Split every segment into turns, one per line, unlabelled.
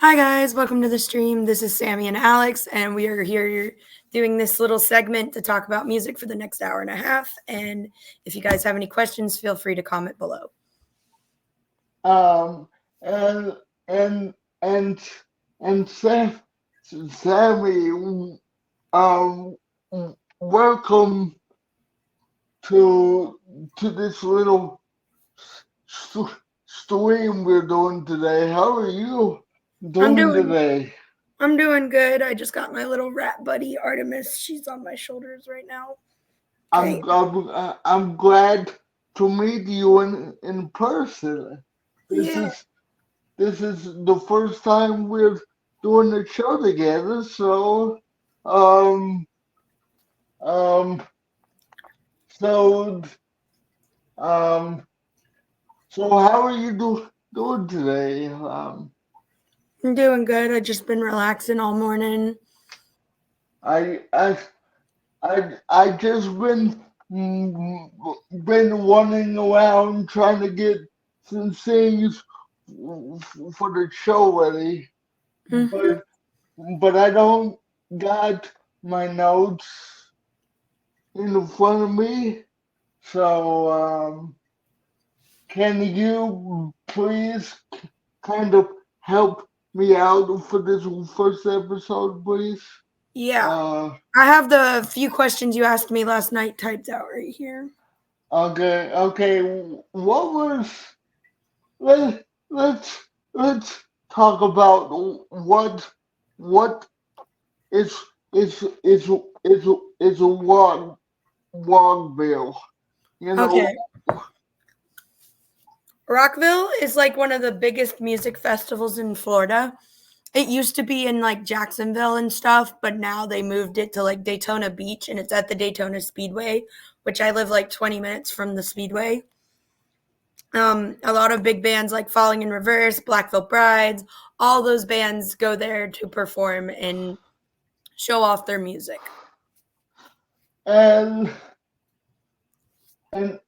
Hi guys, welcome to the stream. This is Sammy and Alex, and we are here doing this little segment to talk about music for the next hour and a half. And if you guys have any questions, feel free to comment below.
Um, and and and and Sammy, um, welcome to this little st- stream we're doing today. How are you
I'm
doing
doing
today?
I'm doing good. I just got my little rat buddy Artemis. She's on my shoulders right now. Okay.
I'm glad to meet you in person. This
Yeah.
is this is the first time we're doing the show together, so um um so um so how are you doing today?
I'm doing good. I just been relaxing all morning.
I I I just mm, been running around trying to get some things for the show ready,
Hmm.
but I don't got my notes in front of me. So can you please kind of help me out for this first episode, please?
Yeah.
Uh,
I have the few questions you asked me last night typed out right here.
okay. What was let let's talk about what is is is is a wrong bill. You know,
Okay. Rockville is like one of the biggest music festivals in Florida. It used to be in like Jacksonville and stuff, but now they moved it to like Daytona Beach and it's at the Daytona Speedway, which I live like 20 minutes from the Speedway. A lot of big bands like Falling in Reverse, Black Veil Brides, all those bands go there to perform and show off their music.
and and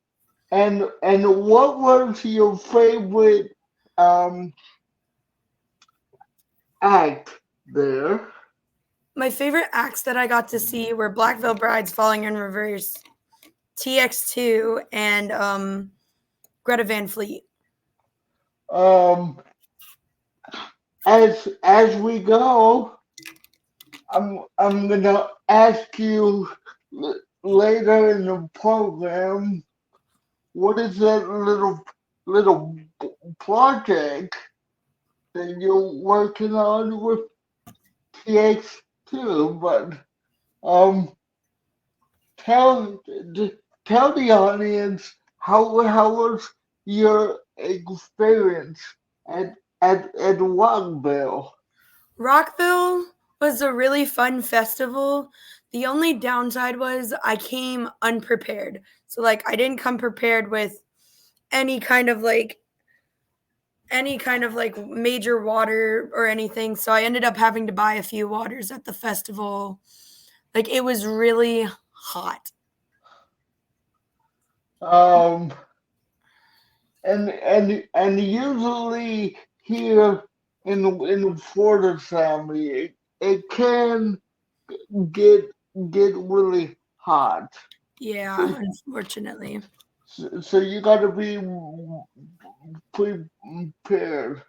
and what was your favorite um act there?
My favorite acts that I got to see were Black Veil Brides, Falling in Reverse, TX2, and Greta Van Fleet.
Um, as we go, I'm gonna ask you later in the program what is that little project that you're working on with TX2, but um tell tell the audience how was your experience at at Rockville?
Rockville was a really fun festival. The only downside was I came unprepared. So like I didn't come prepared with any kind of like major water or anything. So I ended up having to buy a few waters at the festival. Like it was really hot.
Um, and usually here in Florida, Sammy, it can get get really hot. So
Yeah, unfortunately.
so you got to be prepared.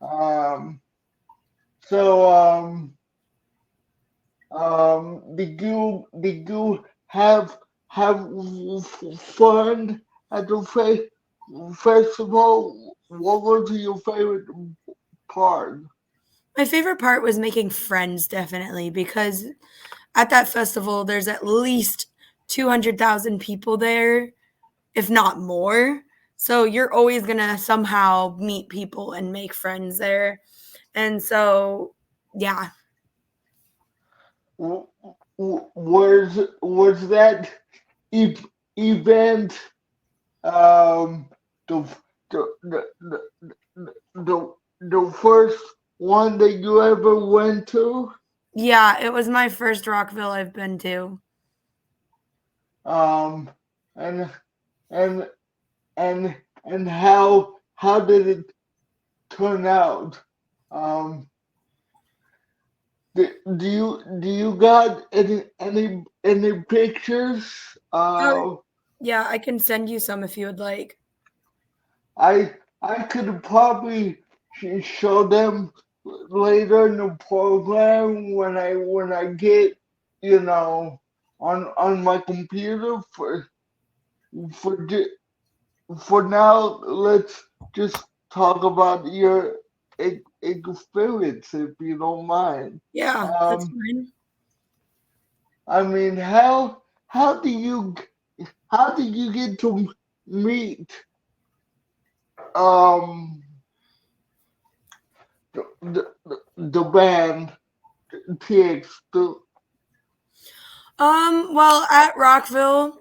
Um, so did you have fun at the festival? What was your favorite part?
My favorite part was making friends definitely because at that festival there's at least 200,000 people there, if not more. So you're always going to somehow meet people and make friends there. And so, yeah.
Was that e- event um the the the the first one that you ever went to?
Yeah, it was my first Rockville I've been to.
Um and and and how did it turn out? Do you got any pictures?
Oh, yeah, I can send you some if you would like.
I could probably show them later in the program when I get on my computer for ju- for now. Let's just talk about your experience if you don't mind.
Yeah, that's
Um,
fine.
I mean, how do you get to meet um the band TX?
Well, at Rockville,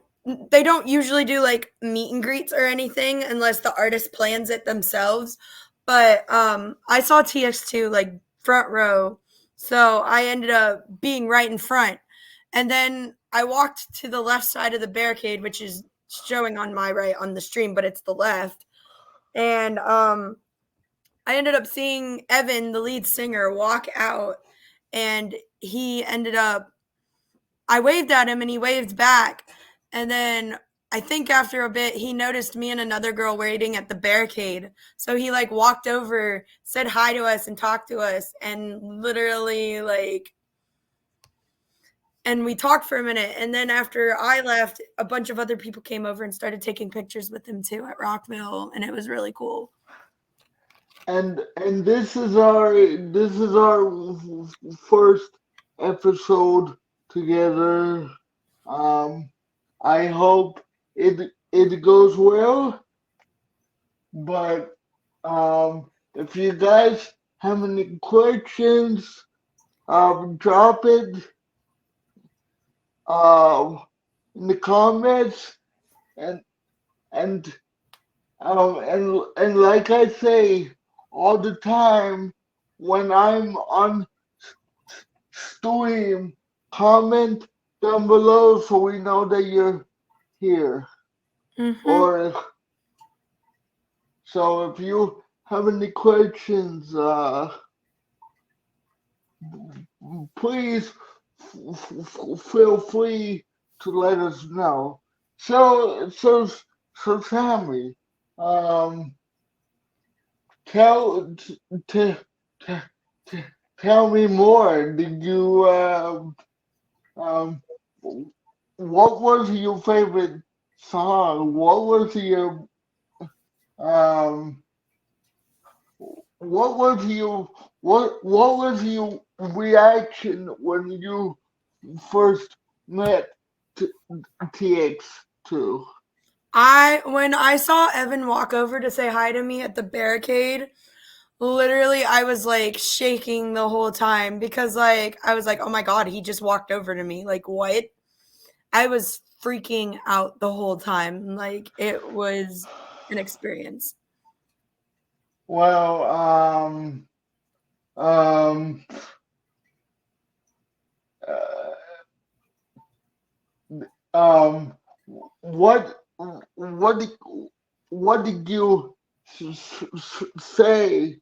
they don't usually do like meet and greets or anything unless the artist plans it themselves. But I saw TX2 like front row, so I ended up being right in front. And then I walked to the left side of the barricade, which is showing on my right on the stream, but it's the left. And I ended up seeing Evan, the lead singer, walk out, and he ended up I waved at him and he waved back. And then I think after a bit, he noticed me and another girl waiting at the barricade. So he like walked over, said hi to us and talked to us, and literally and we talked for a minute. And then after I left, a bunch of other people came over and started taking pictures with him too at Rockville. And it was really cool.
And this is our first episode together. Um, I hope it goes well. But if you guys have any questions, drop it um in the comments, and and and like I say all the time when I'm on stream, comment down below so we know that you're here.
Mm-hmm.
Or so if you have any questions, please feel free to let us know. So so so Sammy, um, tell t- t- t- tell me more. Did you um what was your favorite song? Um what was your reaction when you first met T- TX2?
When I saw Evan walk over to say hi to me at the barricade, literally I was like shaking the whole time because like I was like, "Oh my god, he just walked over to me." Like, what? I was freaking out the whole time. Like, it was an experience.
Well, um, uh, um, what, what did, what did you say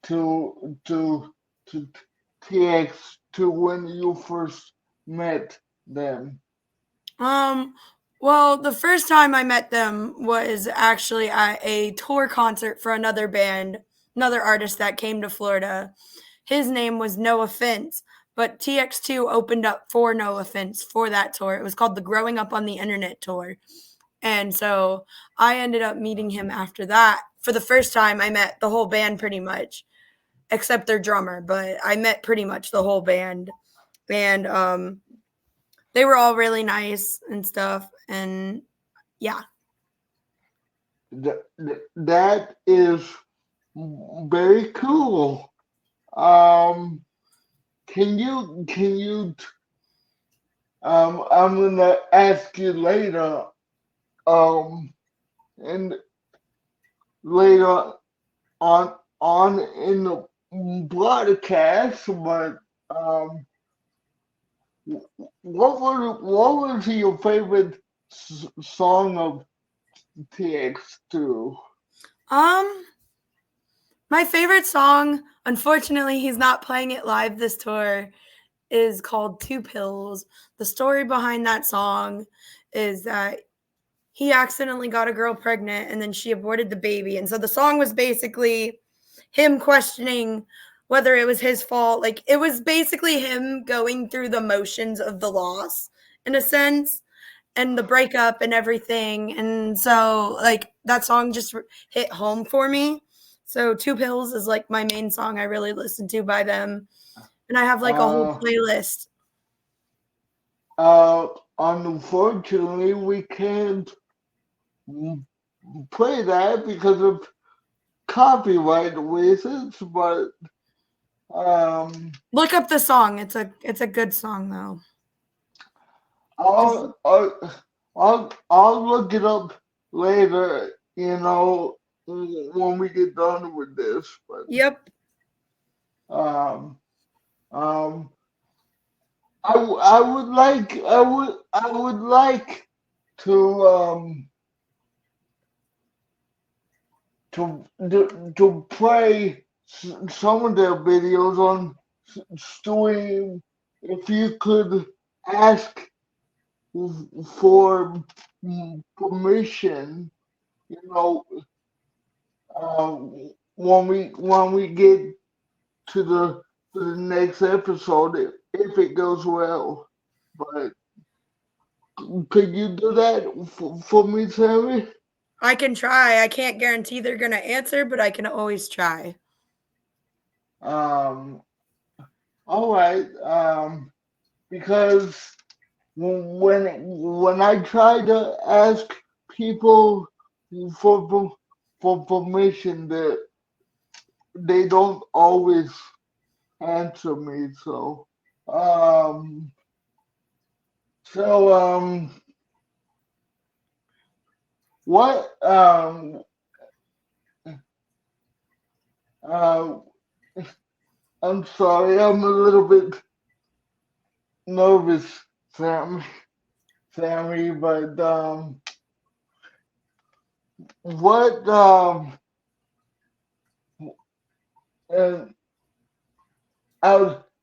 to TX2 when you first met them?
Um, well, the first time I met them was actually at a tour concert for another band, another artist that came to Florida. His name was No Offense, but TX2 opened up for No Offense for that tour. It was called the Growing Up on the Internet tour. And so I ended up meeting him after that. For the first time, I met the whole band pretty much, except their drummer, but I met pretty much the whole band. And they were all really nice and stuff. And yeah.
That is very cool. Um, can you I'm gonna ask you later, um, and later on in the broadcast, but um, what was your favorite song of TX2?
Um, my favorite song Unfortunately, he's not playing it live this tour. Is called Two Pills. The story behind that song is that he accidentally got a girl pregnant and then she aborted the baby. And so the song was basically him questioning whether it was his fault. Like it was basically him going through the motions of the loss in a sense and the breakup and everything. And so like that song just hit home for me. So Two Pills is like my main song I really listen to by them. And I have like a whole
Uh,
playlist.
uh, Unfortunately, we can't play that because of copyright reasons, but um,
Look up the song. It's a good song though.
I'll, I'll I'll look it up later, when we get done with this. But
Yep.
um, um, I would like to to play some of their videos on stream. If you could ask for permission, you know, uh, when we get to the next episode, if it goes well. But could you do that for me, Sammy?
I can try. I can't guarantee they're going to answer, but I can always try.
Um, all right. Because when I try to ask people for for permission, that they don't always answer me. Um, so what uh, I'm sorry, I'm a little bit nervous, Sammy, but what uh,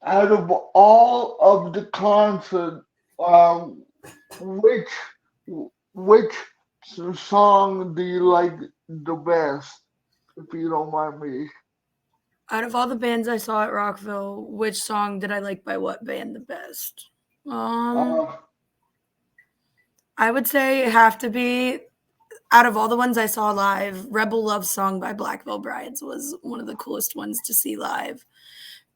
out of all of the concert, um, which which song do you like the best, if you don't mind me?
Out of all the bands I saw at Rockville, which song did I like by what band the best? Um,
Uh,
I would say it have to be out of all the ones I saw live, Rebel Love Song by Black Veil Brides was one of the coolest ones to see live.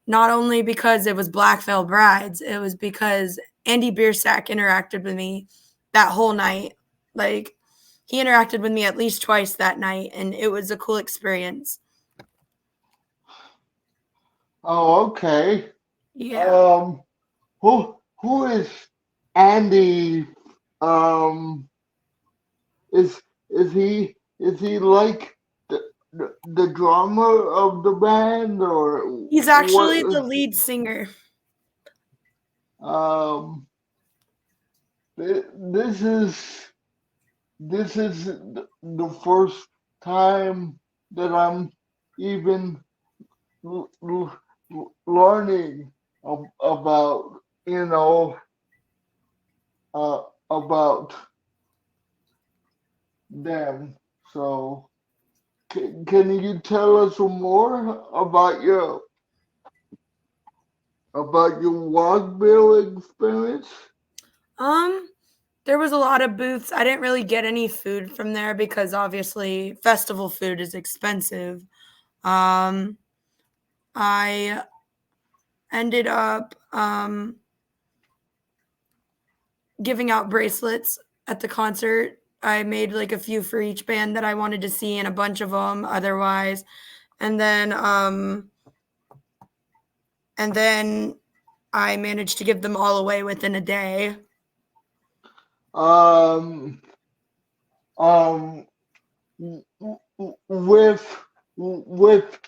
Not only because it was Black Veil Brides, it was because Andy Biersack interacted with me that whole night. Like he interacted with me at least twice that night, and it was a cool experience.
oh, okay.
Yeah.
Um, who is Andy? Um, is he like the drummer of the band, or
He's actually the
what?
lead singer.
Um, this is the first time that I'm even learning about uh, about them. So can you tell us more about your Walkville experience?
Um, there was a lot of booths. I didn't really get any food from there because obviously festival food is expensive. Um, I ended up giving out bracelets at the concert. I made like a few for each band that I wanted to see and a bunch of them otherwise. And then and then I managed to give them all away within a day.
Um, um, with with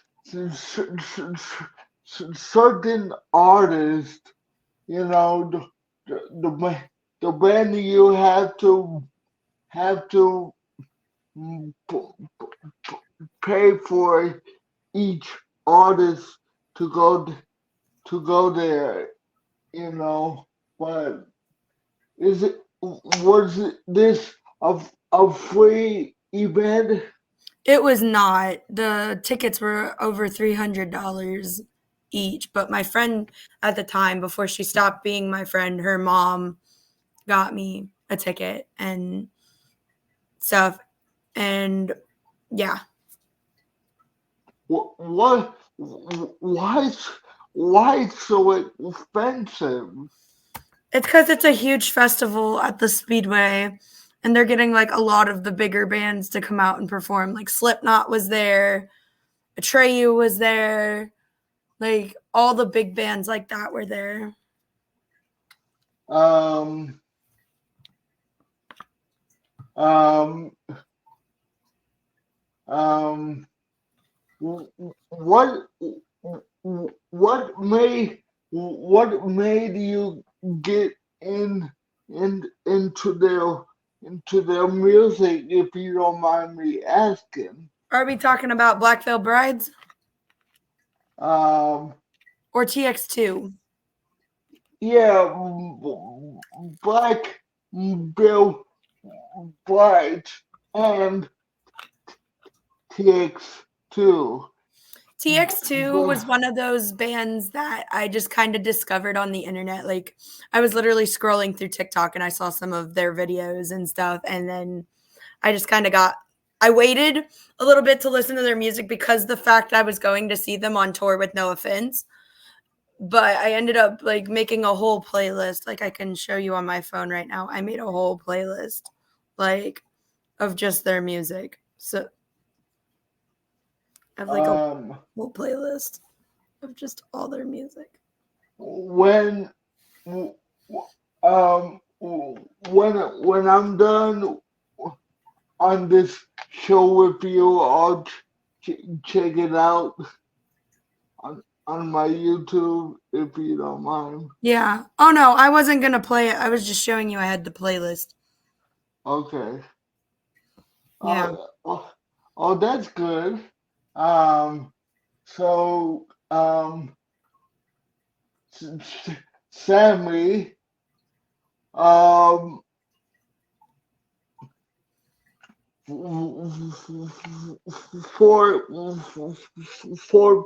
certain artists, you know, the band you have to mm, p- pay for each artist to go there, you know. But is it was this a free event?
It was not. The tickets were over $300 each, but my friend at the time, before she stopped being my friend, her mom got me a ticket and stuff. And yeah,
What why why it's so expensive?
it's because it's a huge festival at the Speedway, and they're getting like a lot of the bigger bands to come out and perform. Like Slipknot was there, Atreyu was there, like all the big bands like that were there.
Um um um what what made you get into their music, if you don't mind me asking?
Are we talking about Black Veil Brides
Um
or TX2?
yeah, Black Bill Bright and TX2.
TX2 was one of those bands that I just kind of discovered on the internet. Like, I was literally scrolling through TikTok and I saw some of their videos and stuff. And then I just kind of I waited a little bit to listen to their music because the fact I was going to see them on tour with no offense. But I ended up like making a whole playlist. Like, I can show you on my phone right now. I made a whole playlist, like, of just their music. So I have like a
Um,
whole playlist of just all their music.
when when I'm done on this show with you, I'll check it out on my YouTube, if you don't mind.
Yeah. Oh no, I wasn't gonna play it. I was just showing you I had the playlist.
Okay.
Yeah.
Oh, that's good. Um, so, Sammy, um, for for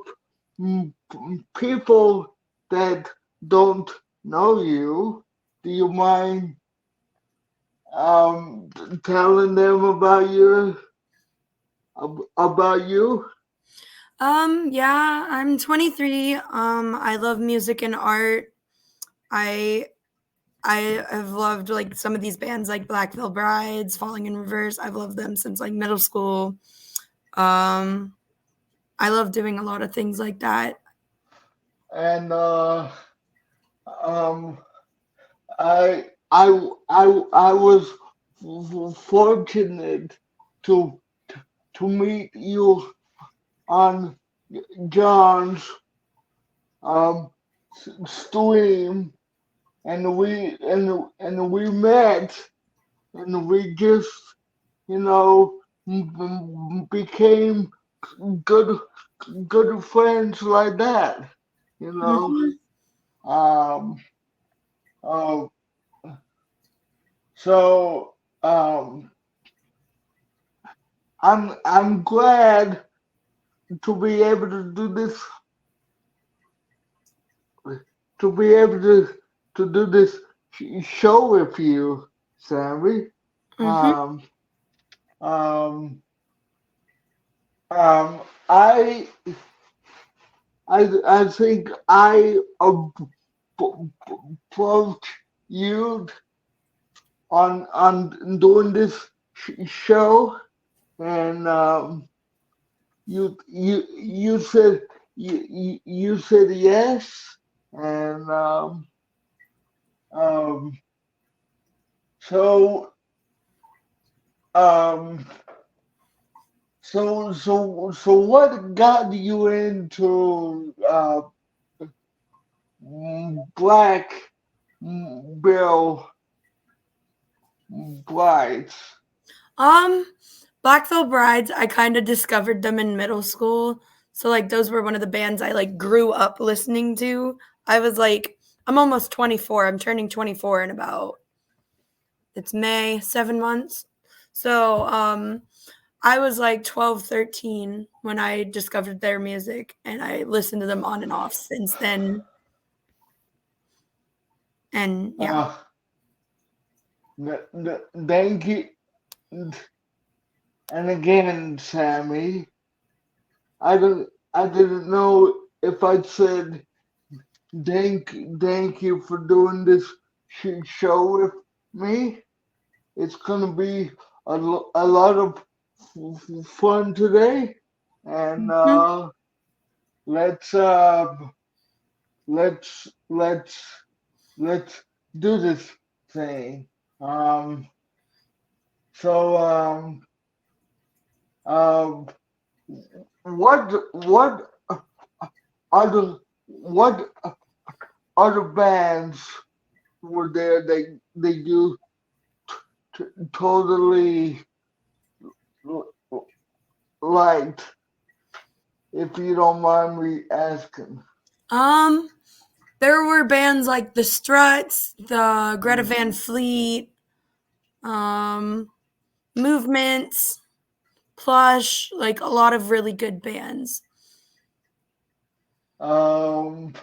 people that don't know you, do you mind um telling them about you?
Yeah, I'm 23. I love music and art. I I have loved like some of these bands like Black Veil Brides, Falling in Reverse. I've loved them since like middle school. Um, I love doing a lot of things like that.
And um I was fortunate to to meet you on John's um stream, and we met, and we just, you know, became good good friends like that, you know.
Mhm.
Um, uh, so I'm glad to be able to do this, to be able to do this show with you, Sammy.
Mhm.
Um, um, um, I I think I approached you on doing this show, and you said you said yes, and um, so um, so what got you into Black Bill Brides?
Um, Black Veil Brides, I kind of discovered them in middle school. So like those were one of the bands I like grew up listening to. I was like I'm almost 24. I'm turning 24 in about it's May, 7 months. So I was like 12, 13 when I discovered their music and I listened to them on and off since then. And yeah.
Uh, thank you. And again, Sammy, I didn't know if I said thank you for doing this show with me. It's gonna be a lot of fun today, and
Mhm.
let's uh, let's let's let's do this thing. Um, so um, what other what other bands were there they do totally liked, if you don't mind me asking?
Um there were bands like the Struts, the Greta Van Fleet, um Movements, Plush, like a lot of really good bands.
Um,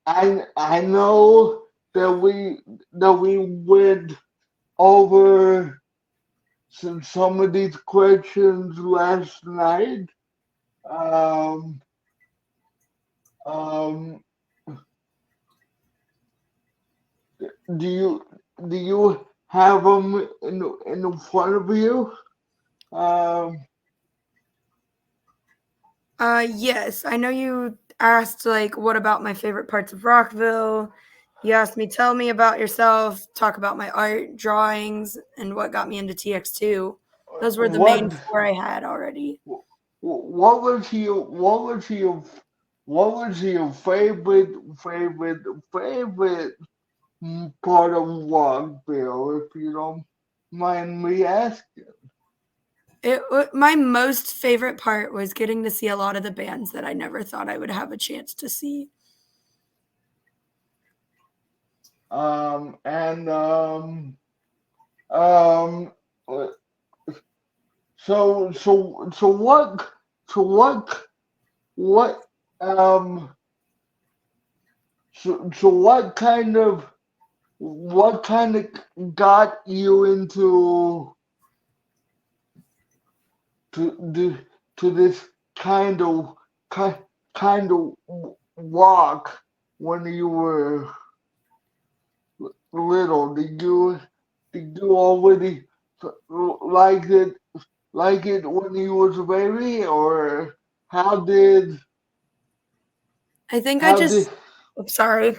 I know that we went over some of these questions last night. Um, um, do you do you have them in front of you? Um,
Yes, I know you asked like what about my favorite parts of Rockville. You asked me tell me about yourself, talk about my art, drawings, and what got me into TX2. Those were the main
what
four I had already.
what was your favorite part of Rockville, if you don't mind me asking?
My most favorite part was getting to see a lot of the bands that I never thought I would have a chance to see.
And um, so what um so what kind of got you into to to this kind of kind of walk when you were little? Did you already like it when you was a baby, or how did
I think I
how did
just, I'm sorry.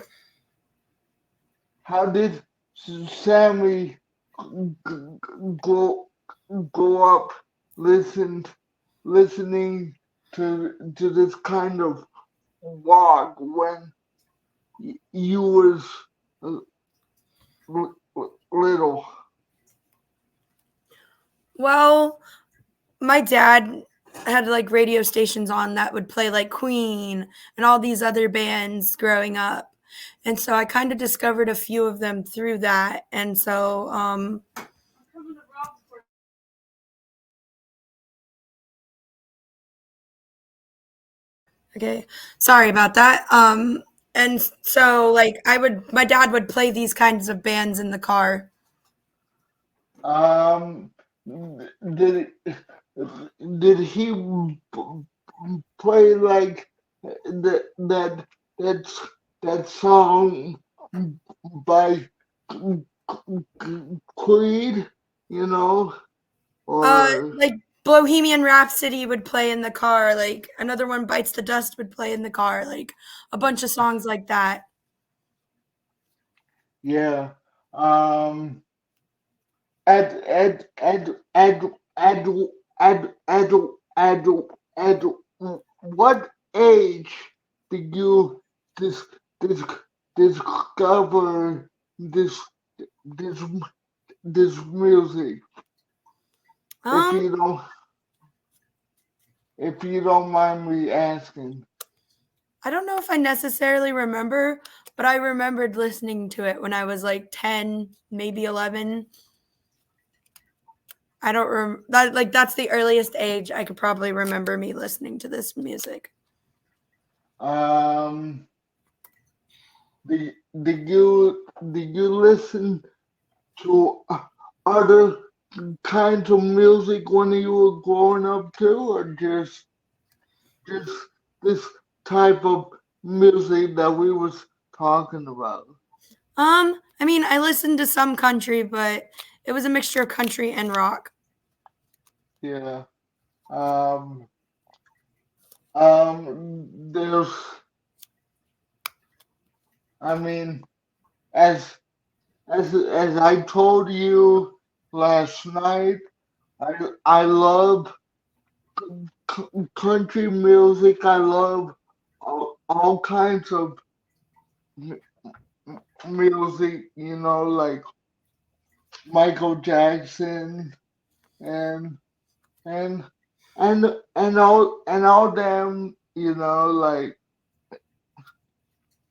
how did Sammy grow up listened listening to this kind of walk when you was uh, little?
Well, my dad had like radio stations on that would play like Queen and all these other bands growing up. And so I kind of discovered a few of them through that. And so okay, sorry about that. And so like my dad would play these kinds of bands in the car.
Um, did did he play like that that that song by Creed, you know, or
Like Bohemian Rhapsody would play in the car, like another one Bites the Dust would play in the car, like a bunch of songs like that.
yeah. Um, at at at at at at at what age did you dis, dis, discover this this music? If
Um
you don't, if you don't mind me asking.
I don't know if I necessarily remember, but I remembered listening to it when I was like 10, maybe 11. I don't that like that's the earliest age I could probably remember me listening to this music.
Um, did you listen to other kinds of music when you were growing up too, or just this type of music that we was talking about?
I mean, I listened to some country, but it was a mixture of country and rock.
Yeah. Um. There's. I mean, as as I told you last night, I love country music. I love all kinds of m- music, like Michael Jackson and and and all them, like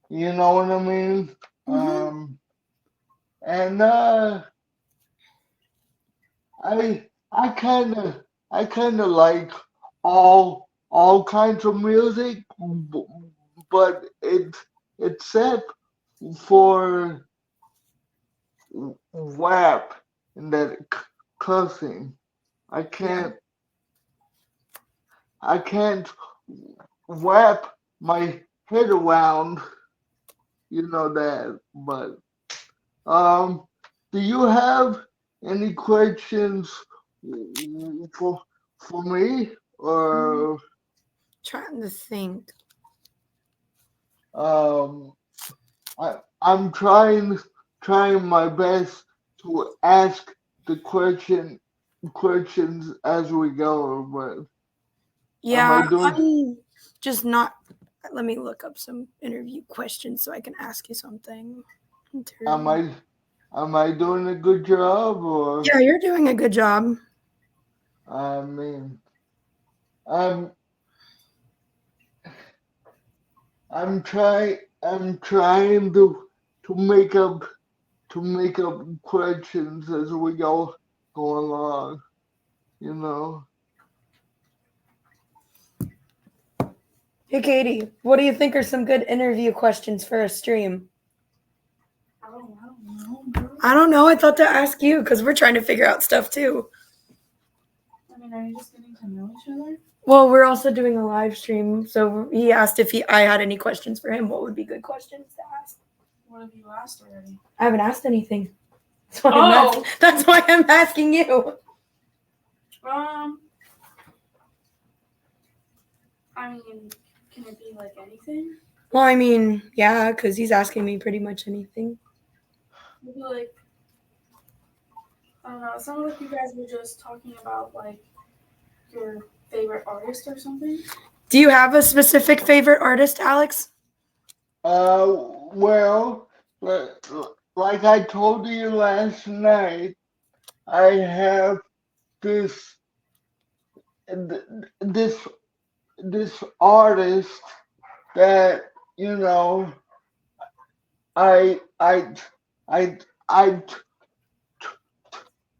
you know what I mean.
Mm-hmm.
And I kind of like all kinds of music, but except for rap and that cussing. I
Yeah.
can't I can't wrap my head around that. But um, do you have any questions for for me,
Mm,
or
trying to think.
um, I'm trying my best to ask the questions as we go, but am
Yeah,
I doing
I'm just not. Let me look up some interview questions so I can ask you something.
am
Interview.
I am I doing a good job, or
Yeah, you're doing a good job.
I mean I'm I'm trying to make up questions as we go along, you know.
Hey, Katie, what do you think are some good interview questions for a stream?
Oh, I don't know.
I don't know. I thought to ask you because we're trying to figure out stuff too.
I mean, are you just getting to know each other?
Well, we're also doing a live stream, so he asked if I had any questions for him. What would be good questions to ask?
What have you asked already?
I haven't asked anything. That's why I'm asking you.
Um, I mean, can it be like anything?
Well, I mean, yeah, because he's asking me pretty much anything.
Maybe like, I don't know. It sounded like you guys were just talking about like your favorite artist or something.
Do you have a specific favorite artist, Alex?
Well, li- like I told you last night, I have this this this artist that I I I I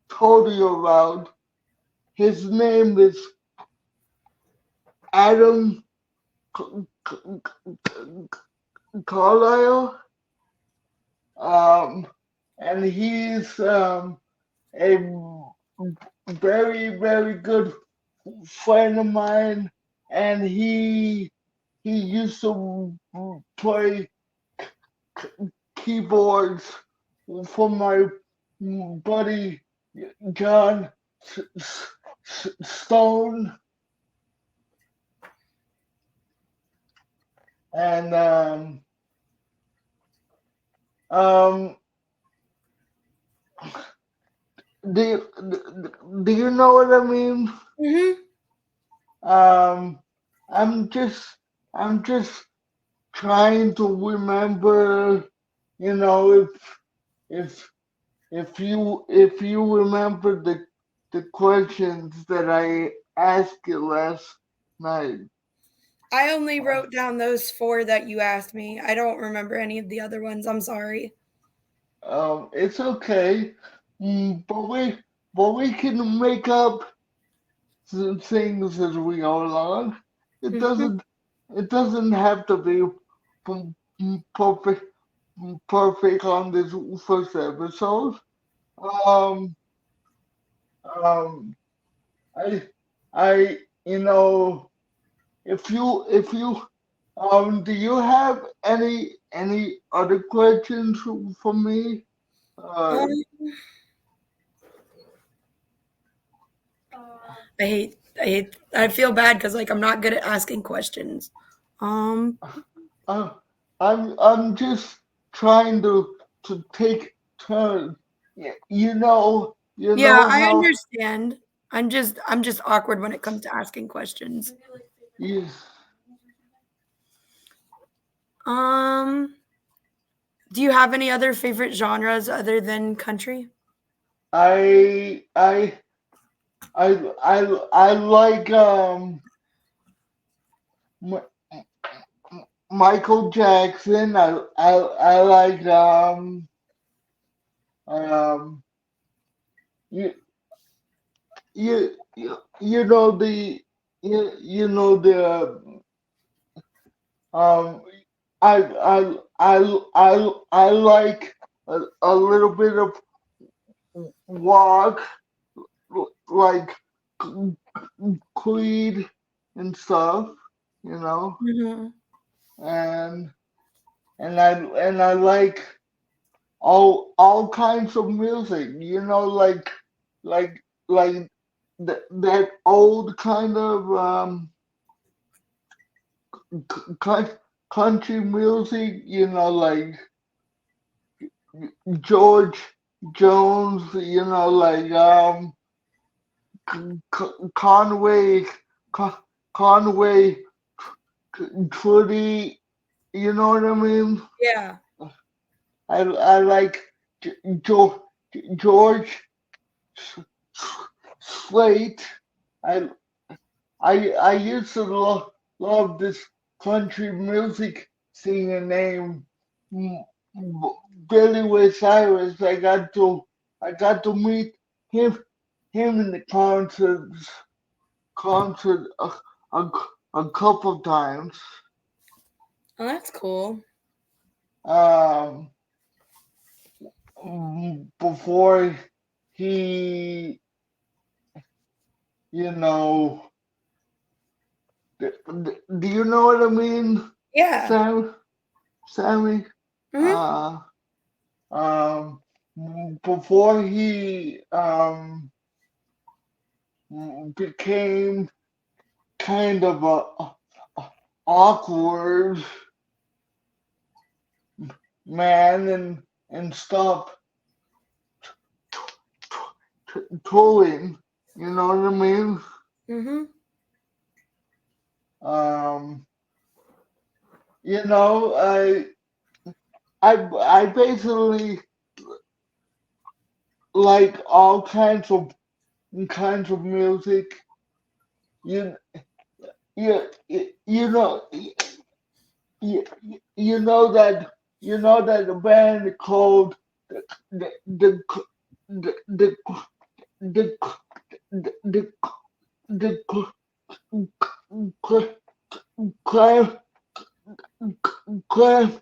told you about. His name is Adam Carlisle, um, and he's a very very good friend of mine, and he used to play keyboards for my buddy John Stone, and um, do you know what I mean?
Mm-hmm.
Um, I'm just I'm just trying to remember, if if if you remember the questions that I asked you last Nice.
I only wrote down those 4 that you asked me. I don't remember any of the other ones. I'm sorry.
It's okay. But we can make up some things as we go along. It
Mhm.
doesn't it doesn't have to be perfect perfect on this first episode. Um um I I you know if you do you have any other questions for me? Uh
Um,
Uh,
I feel bad because like I'm not good at asking questions. Um,
Uh, I'm just trying to take turns. You
yeah,
know
I
how
understand. I'm just awkward when it comes to asking questions.
maybe like favorite
you,
animals or something.
Um, do you have any other favorite genres other than country?
I I I like M- Michael Jackson. I like um you you know you know the um I like a little bit of rock, like Creed and stuff, you know,
Hmm.
and and I like all kinds of music, like like that old kind of country music, like George Jones, Conway, Con- Conway, Trudy, you know what I mean?
Yeah.
I like George, George Slate. I I used to love this country music singer named mm, Billy Ray Cyrus. I got to meet him in the concert a, a couple times.
Oh, that's cool.
Um, Before he, you know, do you know what I mean,
Yeah.
Sammy?
Hmm.
Uh, um, Before he became kind of a awkward man and stopped trolling. You know what I mean?
Hmm.
Um, you know, I basically like all kinds of music. You you know you, you know that the band called the the the the the the, the, the clam clam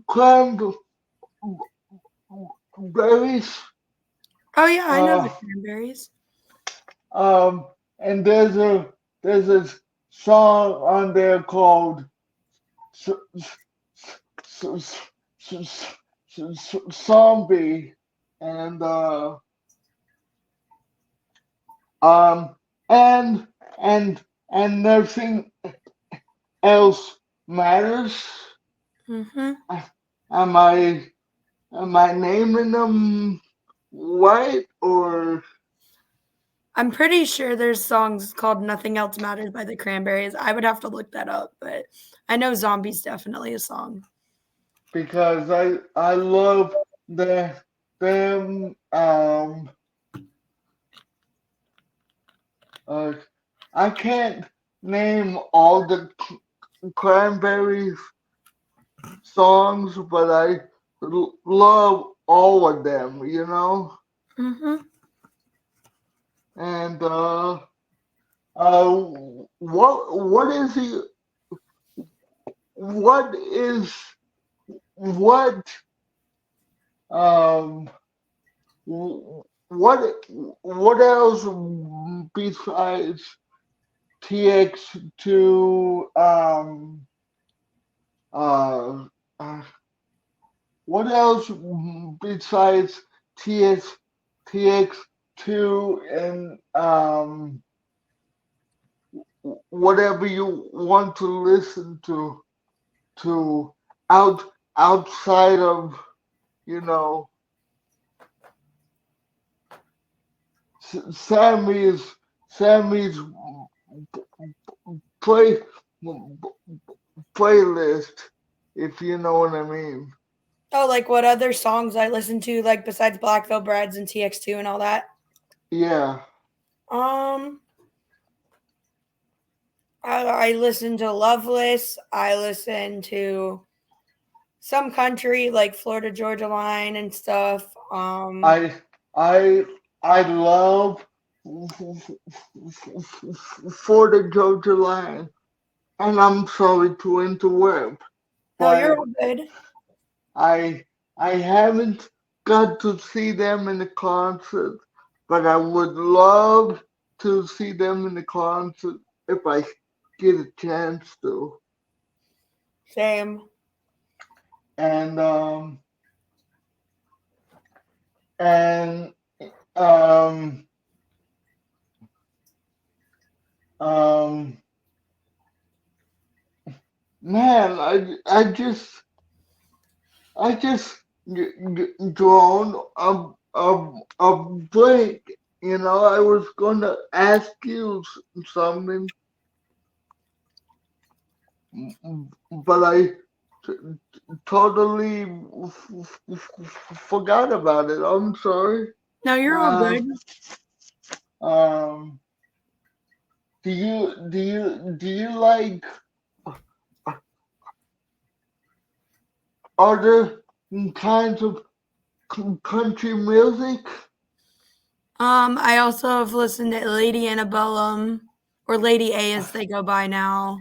clam berries.
Oh yeah, I know the
Uh,
cranberries.
um, and there's a song on there called S- S- Zombie, and um, and and and nothing else matters.
Hmm.
Am I naming them right or
I'm pretty sure there's songs called "Nothing Else Matters" by the Cranberries. I would have to look that up, but I know "Zombie's" definitely a song.
because I love the them uh I can't name all the Cranberries songs, but I love all of them, you know.
Mm-hmm.
And uh, what is he? What is what um what else besides TX2 uh, uh what else besides TX TX2 and whatever you want to listen to out outside of, you know, Sammy's play playlist, if you know what I mean.
Oh, like what other songs I listen to, like besides Black Veil Brides and TX2 and all that?
Yeah,
Um, I listen to Loveless. I listen to some country like Florida Georgia Line and stuff.
I I I love for the Georgia line, and I'm sorry to interrupt,
No, you're
but
all good.
I I haven't got to see them in the concert, but I would love to see them in the concert if I get a chance to.
Same.
And and um um man, I just drawn a blank. You know, I was gonna ask you something, but I t- totally forgot about it. I'm sorry.
No, you're all
Um,
good.
um, do you like other kinds of country music?
I also have listened to Lady Antebellum or Lady A as they go by now.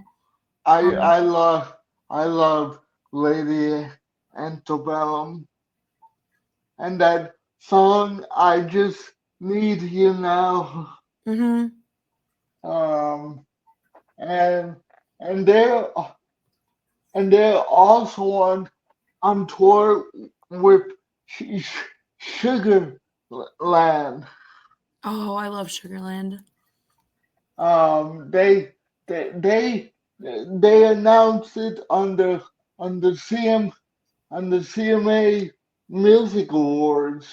I
Um,
I love I love Lady Antebellum, and that song I just need you now.
mhm.
Um, and and they're and they're also on tour with Sugarland.
Oh, I love Sugarland.
Um, they they they they announced it on the CMA Music Awards.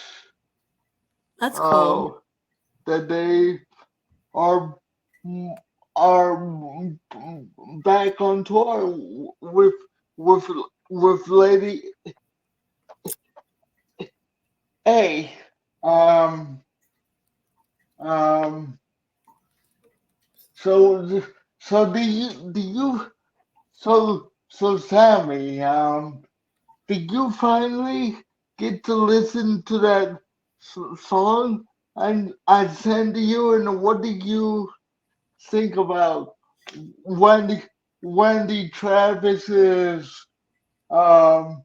That's cool.
Uh, that they are are back on tour with with Lady A. Um, um, so so do you Sammy, did you finally get to listen to that song and I sent to you, and what did you think about Wendy Wendy Travis's um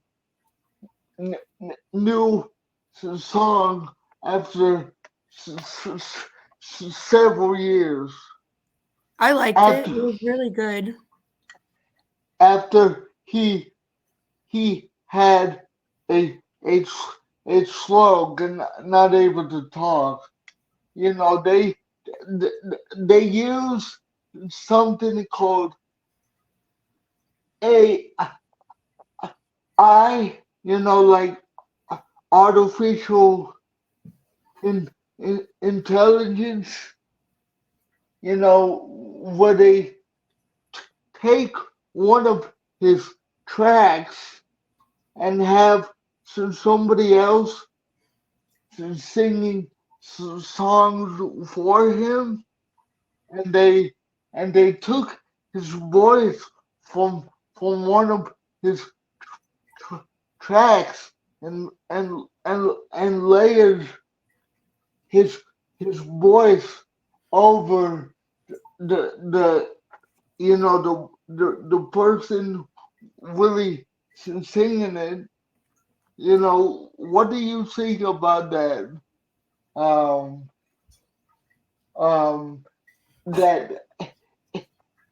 new song after several years
I liked it.
after
It was really good.
after he had a a a stroke and not able to talk. You know, they use something called AI, you know, like artificial intelligence, you know, where they take one of his tracks and have somebody else singing songs for him, and and they took his voice from one of his tr- tracks and layered his voice over the the person really singing it. What do you think about that? Um, um, that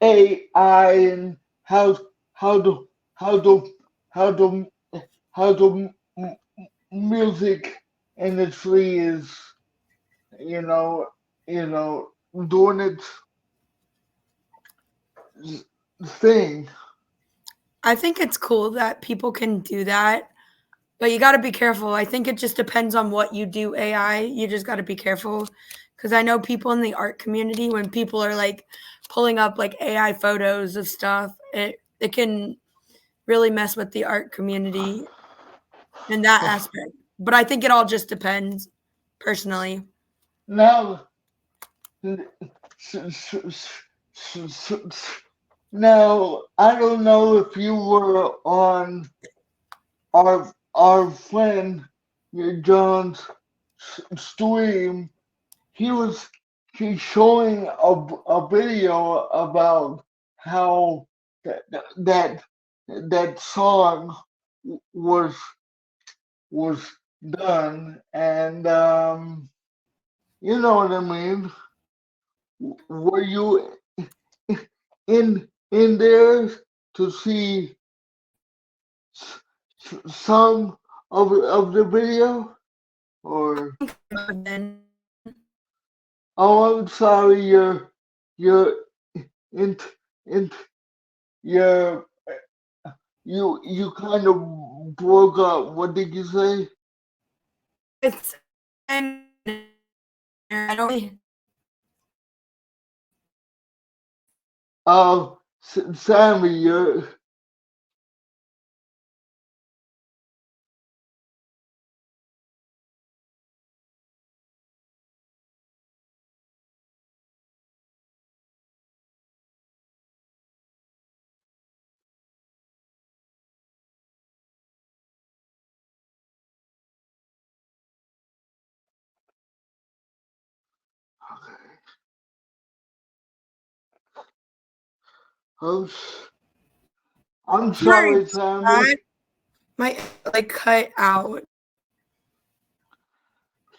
AI and how the how the how the how the music industry is, you know, doing its thing.
I think it's cool that people can do that, but you got to be careful. I think it just depends on what you do AI. You just got to be careful because I know people in the art community when people are like pulling up like AI photos of stuff, it can really mess with the art community in that aspect. But I think it all just depends personally.
Now, s- s- now I don't know if you were on our friend John's stream. He was showing a video about how that that that song was was done, and you know what I mean. Were you in there to see some of the video, or oh, I'm sorry, you're in in you're you kind of broke up. What did you say?
It's and I don't.
Oh, Sammy, you're oh, I'm
Sorry,
sorry, Sammy.
that might like cut out.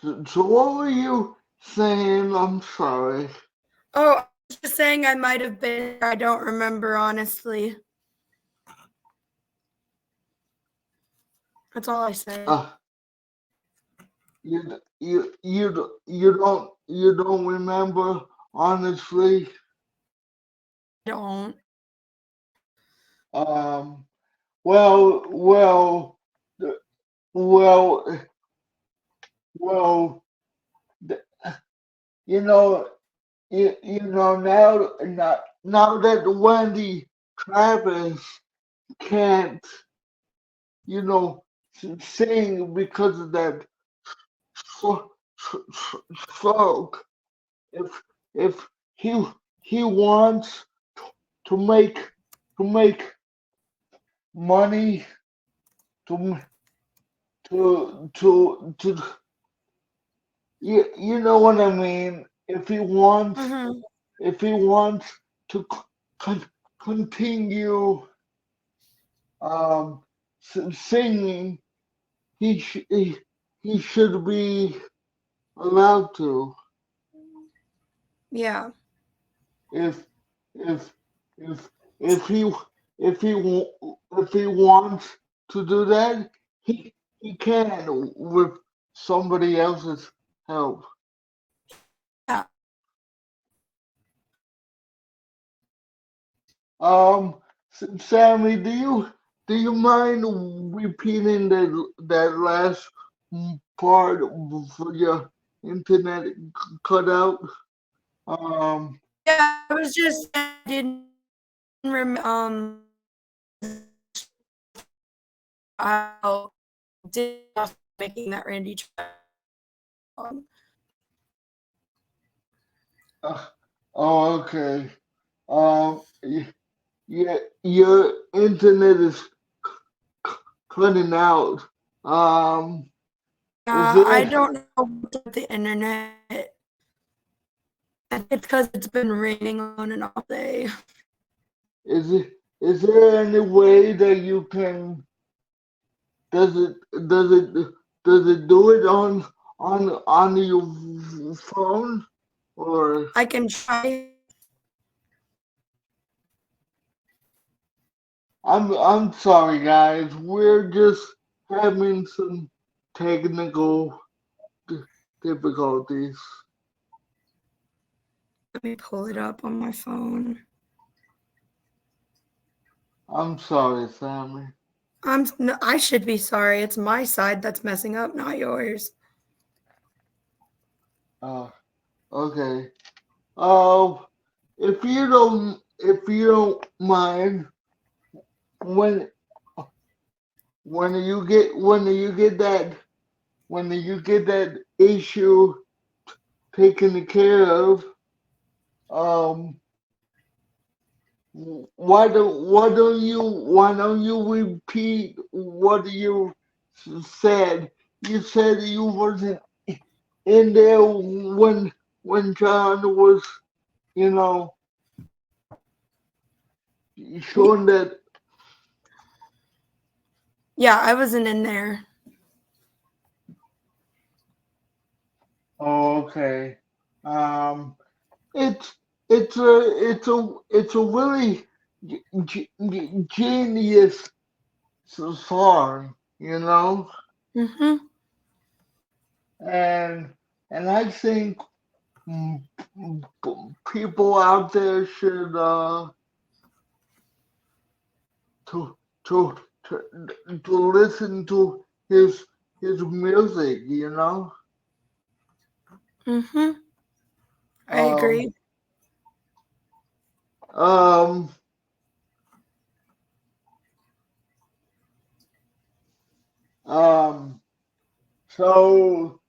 So what were you saying? I'm sorry.
Oh, I was just saying I might have been. I don't remember honestly. That's all I said.
Uh, you don't remember honestly.
I don't.
Um. Well. th- Well. Well. th- You know. Now that Wendy Travis can't you know sing because of that stro- stroke. If if he he wants to make money to to you know what I mean.
Hmm.
If he wants to con- continue um singing, he should be allowed to.
Yeah.
If if if if he if he wants to do that, he can with somebody else's help.
Yeah.
Sammy, do you mind repeating that last part for your internet cut out? Um,
Yeah. I was just I didn't remember. I did making that Randy song.
oh, okay. Your internet is cutting out. Is
I
there
don't know what's with the internet. I think it's because it's been raining on and all day.
is it is there any way that you can does it does it does it do it on your phone or
I can try.
I'm sorry guys, we're just having some technical d- difficulties.
Let me pull it up on my phone.
I'm sorry, Sammy.
No, I should be sorry. It's my side that's messing up, not yours.
Uh okay. Uh if you don't mind when when you get that issue taken care of, um, why don't you repeat what you said? You said you wasn't in there when John was, you know, showing that.
Yeah, I wasn't in there.
Oh, okay. Um, it's it's a really genius song, you know.
Mm-hmm.
and and I think mm, people out there should to to to to listen to his music, you know.
Mm-hmm. I
Um
agree.
um um so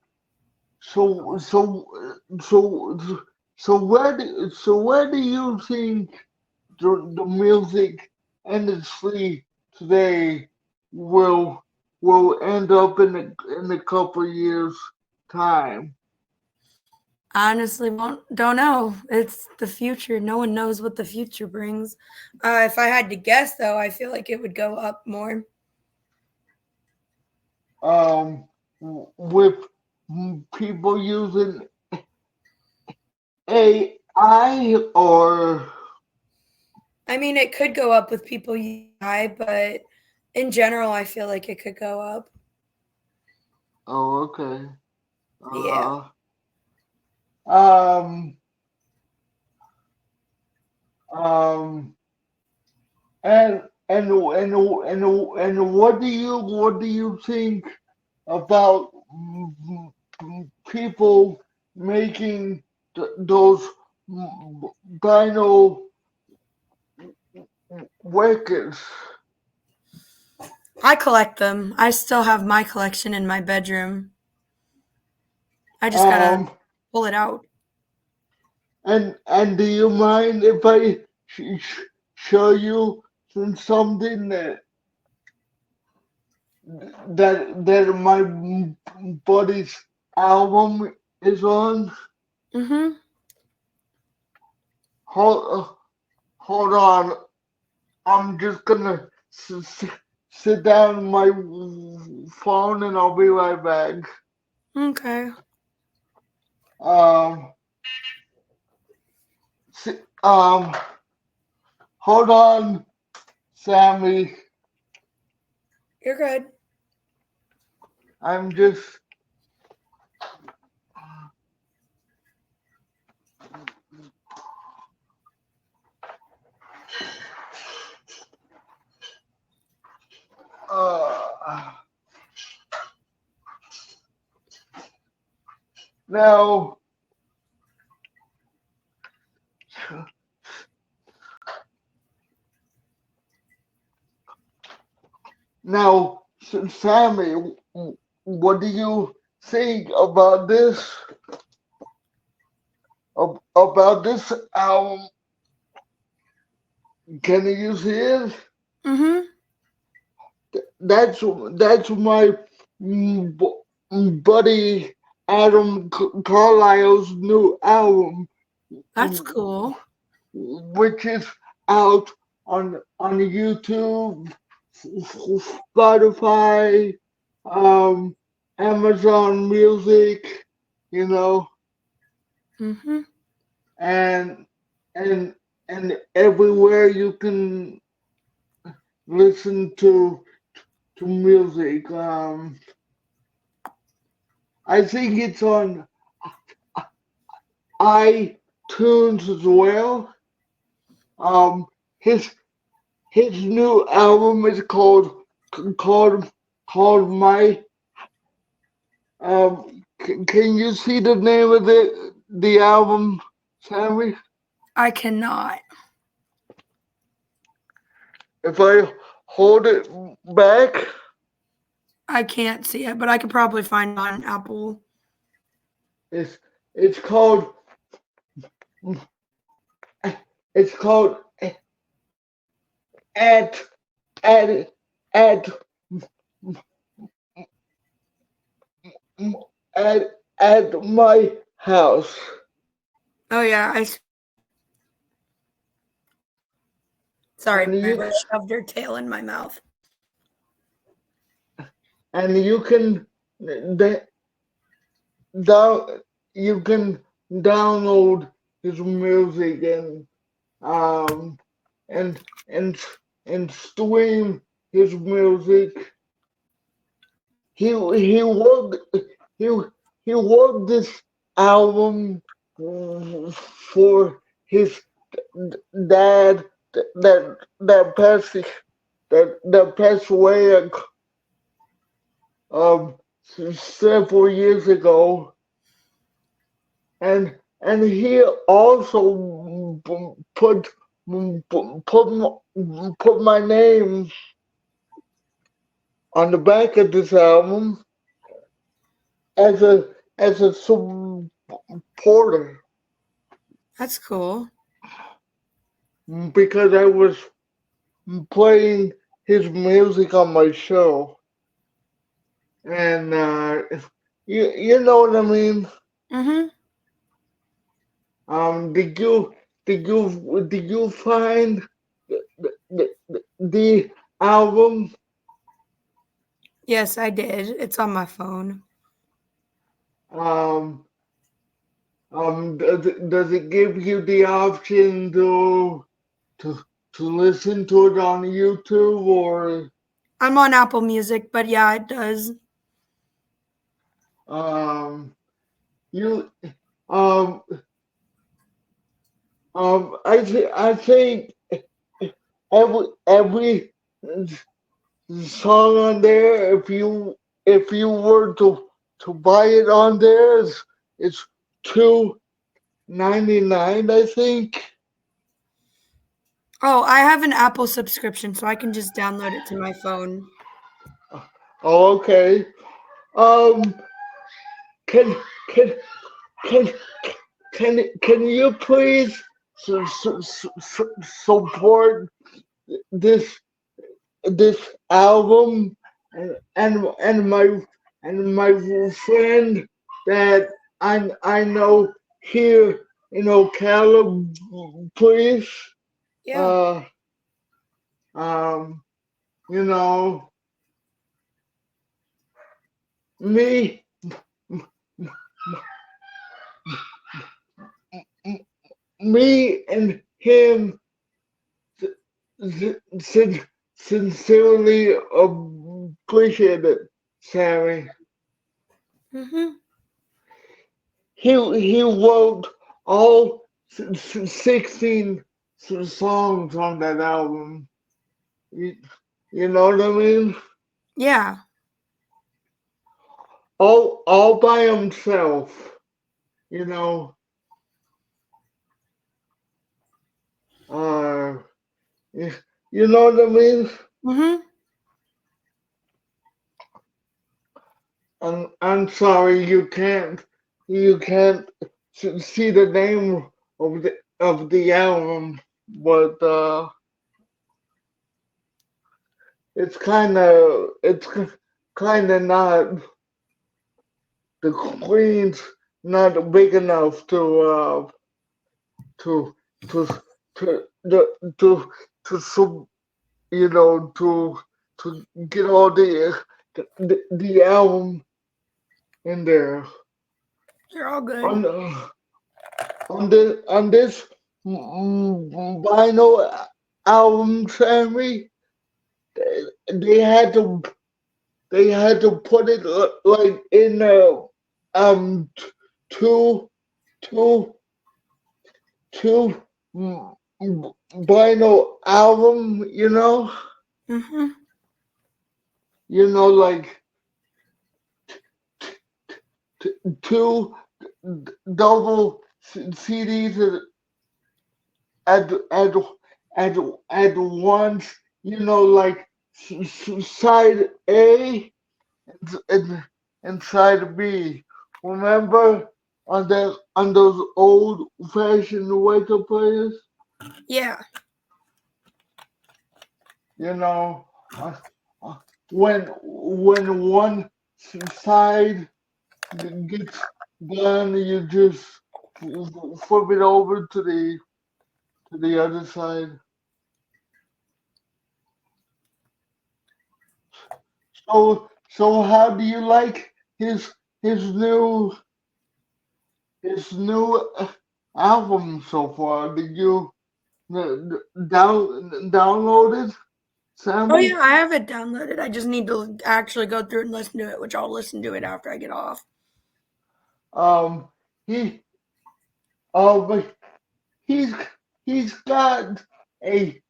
so where do you think the music industry today will will end up in a couple years time?
Honestly, won't don't know. It's the future. No one knows what the future brings. If I had to guess, though, I feel like it would go up more.
With people using AI or
I mean, it could go up with people using AI, but in general, I feel like it could go up.
oh okay.
Yeah.
Uh um um and what do you think about people making those vinyl records?
I collect them. I still have my collection in my bedroom. I just gotta
Um,
pull it out.
and do you mind if I show you something that my buddy's album is on?
Mm-hmm.
Hold hold on, I'm just gonna sit down on my phone and I'll be right back.
Okay.
Um, um, hold on, Sammy.
You're good.
I'm just. Uh, now, Sammy, what do you think about this? About this album? Can you see it?
Mm-hmm.
That's my buddy Adam Carlisle's new album,
That's cool.
which is out on YouTube, Spotify, um, Amazon Music, you know,
Mm-hmm.
and and and everywhere you can listen to music. I think it's on iTunes as well. Um, his his new album is called called My. Can you see the name of the album, Sammy?
I cannot.
If I hold it back,
I can't see it, but I could probably find it on Apple.
it's it's called it's called at at at at at my house.
Oh yeah, sorry,
And you
Perez shoved her tail in my mouth.
and you can da- down you can download his music um and and and stream his music. He worked he he worked this album for his dad that passed that passed away um several years ago, and he also put my name on the back of this album as a supporter
That's cool.
because I was playing his music on my show, and you know what I mean.
Mm-hmm.
Did you find the album?
Yes, I did. It's on my phone.
Um, does it give you the option to to listen to it on YouTube or
I'm on Apple Music, but yeah, it does.
um you um I think every song on there, if you were to buy it on there, it's $2.99, I think.
Oh, I have an Apple subscription, so I can just download it to my phone.
Oh, okay. Um, can can can can you please support this this album and my friend that I know here in Ocala, please.
Yeah.
Uh, um, you know, me, me and him sincerely appreciate it, Sammy.
Mm-hmm.
He wrote all 16 songs on that album. You, you know what I mean?
Yeah.
All by himself. You know, uh, you, you know what I mean?
Mm-hmm.
I'm sorry you can't see the name of the album, but it's kind of not the Queen's not big enough to to to to to get all the album in there
They're all good.
on on this vinyl album, Sammy. They had to put it like in two two two vinyl album,
Mm-hmm.
like two double CDs at at at once, like side A and, side B. Remember on those old fashioned record players,
Yeah.
you know, uh, when one side gets done, you just flip it over to the other side. So how do you like his new album so far? Did you download it,
Oh
Sammy?
yeah, I have it downloaded. I just need to actually go through and listen to it, which I'll listen to it after I get off.
Um, he but he's he's got a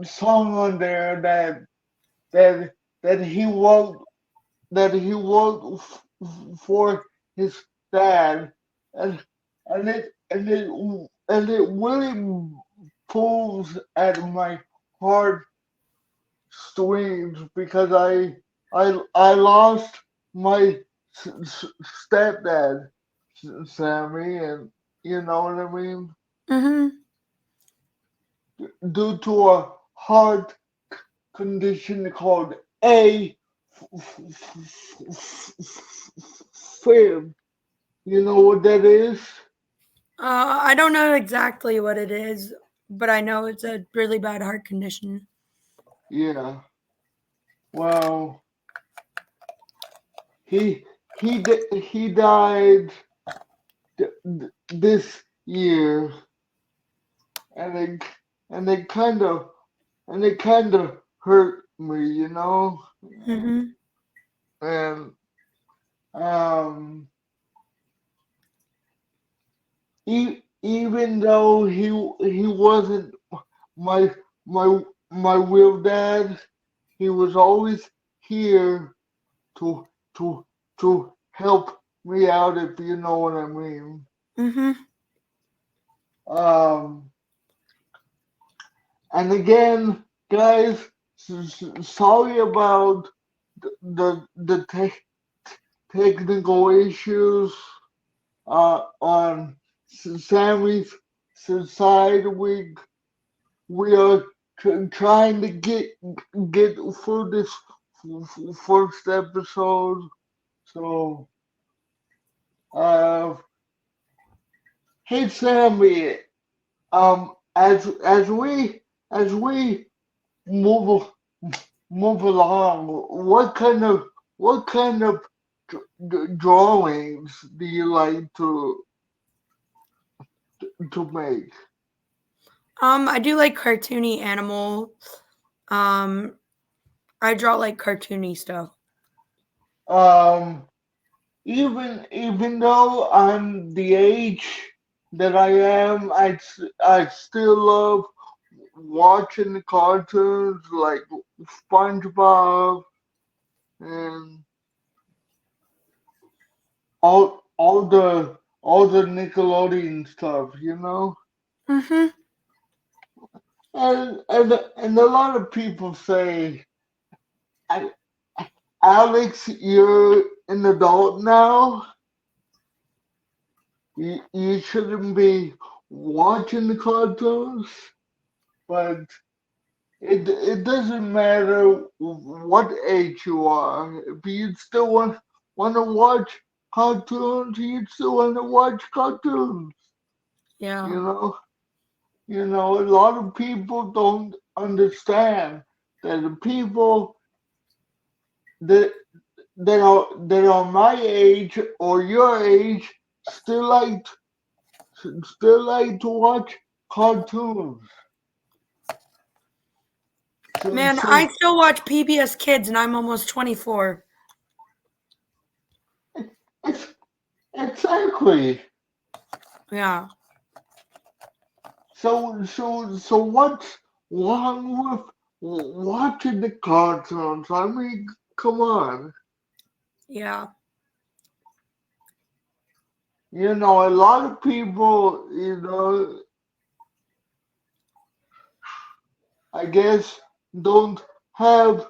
song on there that that he wrote for his dad, and it really pulls at my heart strings because I lost my stepdad, Sammy, and you know what I mean,
Mm-hmm.
due to a heart condition called A fib. You know what that is?
I don't know exactly what it is, but I know it's a really bad heart condition.
Yeah. Well, he he died this year, and it kind of hurt me,
Mm-hmm.
and um, even though he wasn't my my real dad, he was always here to to help me out, if you know what I mean.
Mm-hmm.
Um, and again, guys, sorry about the technical issues on Sammy's side. We are trying to get through this first episode. So, uh, hey Sammy, as we move along, what kind of drawings do you like to make?
I do like cartoony animal. Um, I draw like cartoony stuff.
Um, even though I'm the age that I am, I still love watching the cartoons like SpongeBob and all the Nickelodeon stuff,
Mm-hmm.
And a lot of people say, "I- Alex, you're an adult now. You shouldn't be watching the cartoons." But it doesn't matter what age you are. If you still want to watch cartoons, you still want to watch cartoons.
Yeah.
You know, a lot of people don't understand that the people that that are my age or your age still like to watch cartoons. So,
Man, I
so
still watch PBS Kids and I'm almost 24.
it's, exactly.
Yeah.
So what's wrong with watching the cartoons? I mean, come on.
Yeah.
A lot of people, I guess don't have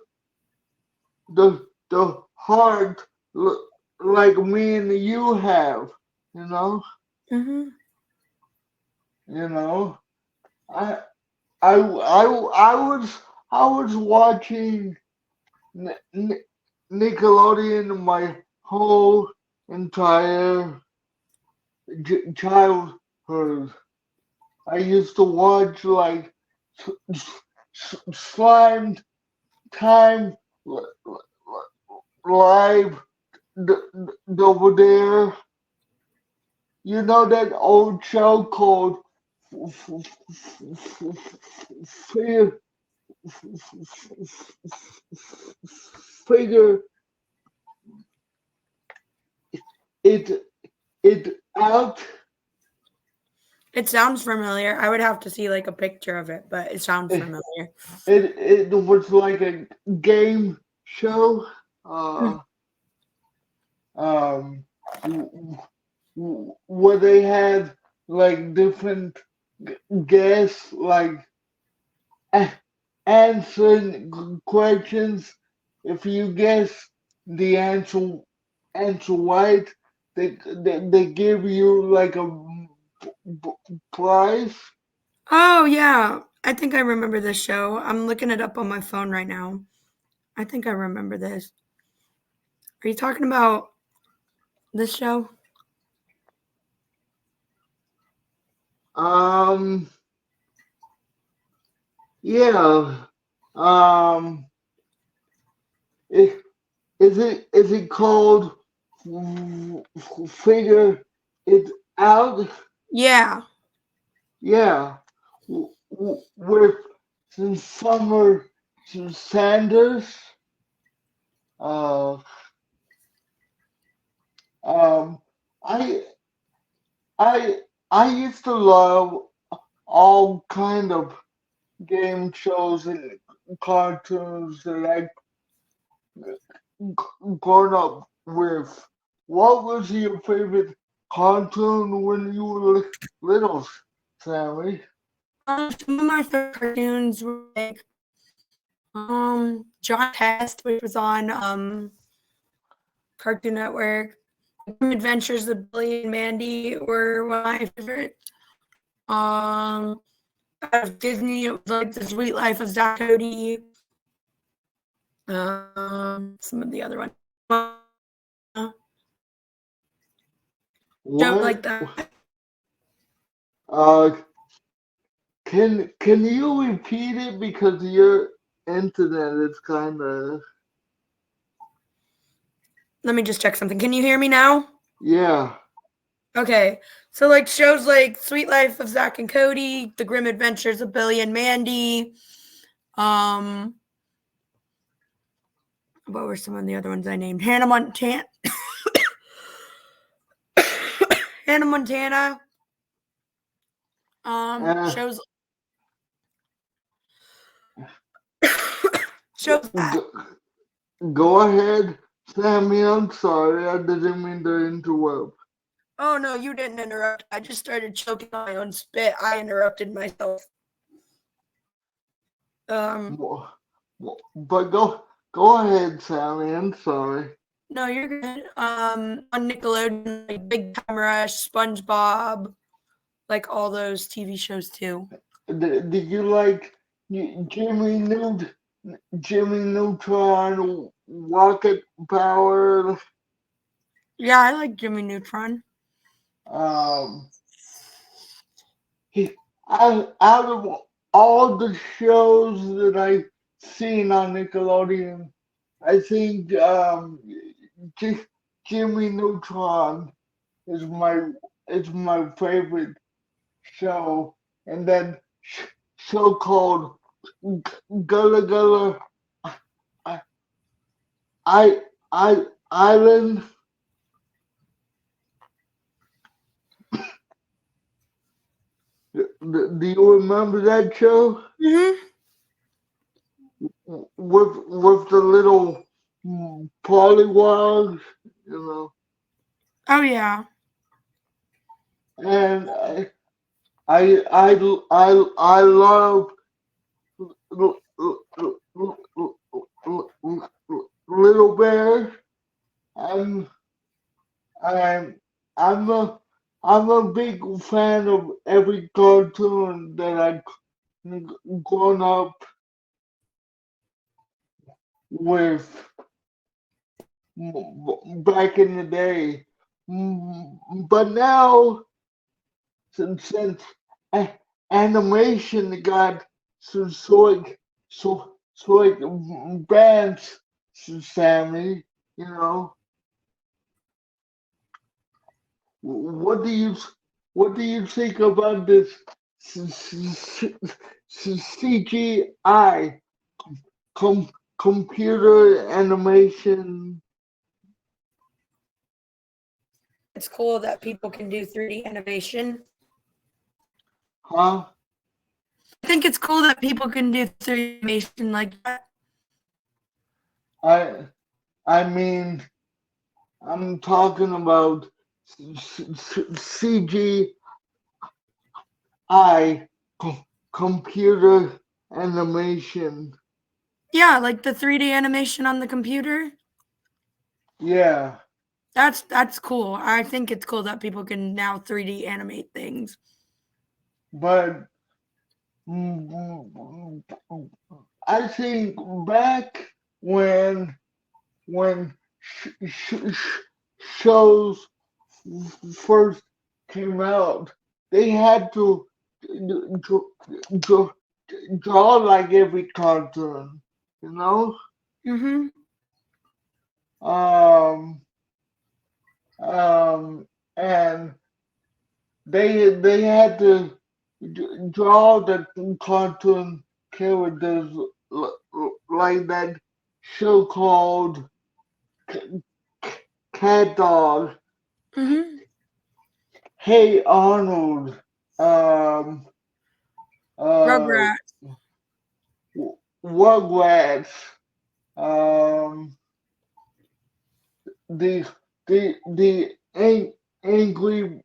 the heart like me and you have. You know,
Mm-hmm.
you know. I I was watching Nickelodeon my whole entire childhood. I used to watch like Slime Time Live over there. You know that old show called Figure Figure It It Out.
It sounds familiar. I would have to see like a picture of it, but it sounds
It,
familiar.
it was like a game show. Uh, um, where they had like different guests, like a- answering questions. If you guess the answer right, they give you like a prize.
Oh yeah. I think I remember this show. I'm looking it up on my phone right now. I think I remember this. Are you talking about this show?
Um, yeah. Um, i- is it called Figure It Out?
Yeah.
Yeah, with some Summer some Sanders. Uh, um, I I I used to love all kind of game shows and cartoons that I grown up with. What was your favorite cartoon when you were little, Sammy?
Some of my favorite cartoons were like John Test, which was on Cartoon Network. Adventures of Billy and Mandy were one of my favorite. Um, out of Disney, it was like The Sweet Life of Zach Cody. Some of the other ones. Shows like
What?
that.
Uh, can you repeat it because your internet is kind of
Let me just check something. Can you hear me now?
yeah.
Okay. So like shows like Sweet Life of Zach and Cody, The Grim Adventures of Billy and Mandy. Um, what were some of the other ones I named? Hannah Montana. Hannah Montana.
Uh,
Shows shows that.
go, go ahead, Sammy. I'm sorry, I didn't mean to interrupt.
Oh no, you didn't interrupt. I just started choking on my own spit. I interrupted myself. Um,
Mo- But go ahead, Sammy. I'm sorry.
no, you're good. On Nickelodeon, like Big Time Rush, SpongeBob, like all those TV shows too.
Did you like Jimmy Jimmy Neutron, Rocket Power.
Yeah, I like Jimmy Neutron.
Um, he out of all the shows that I've seen on Nickelodeon, I think J- Jimmy Neutron is my favorite show, and then show called Gullah Gullah I Island. Do you remember that show
Hmm.
with the little pollywogs, you know?
Oh yeah.
And I love Little Bear. I'm I'm I'm a I'm a big fan of every cartoon that I've grown up with back in the day. But now, since a- animation got so advanced, Sammy, you know, what do you what do you think about this CGI com, computer animation?
It's cool that people can do 3D animation.
Huh?
I think it's cool that people can do 3D animation like that.
I I mean, I'm talking about CGI computer animation.
Yeah, like the 3D animation on the computer.
Yeah,
That's cool. I think it's cool that people can now 3D animate things.
but I think back when when shows first came out, they had to draw, draw like every cartoon, you know.
Mhm.
Um, and they had to draw the cartoon characters like that show called Cat Dog,
Mhm.
Hey Arnold, um, uh,
Rugrats.
Rugrats, um, the the angry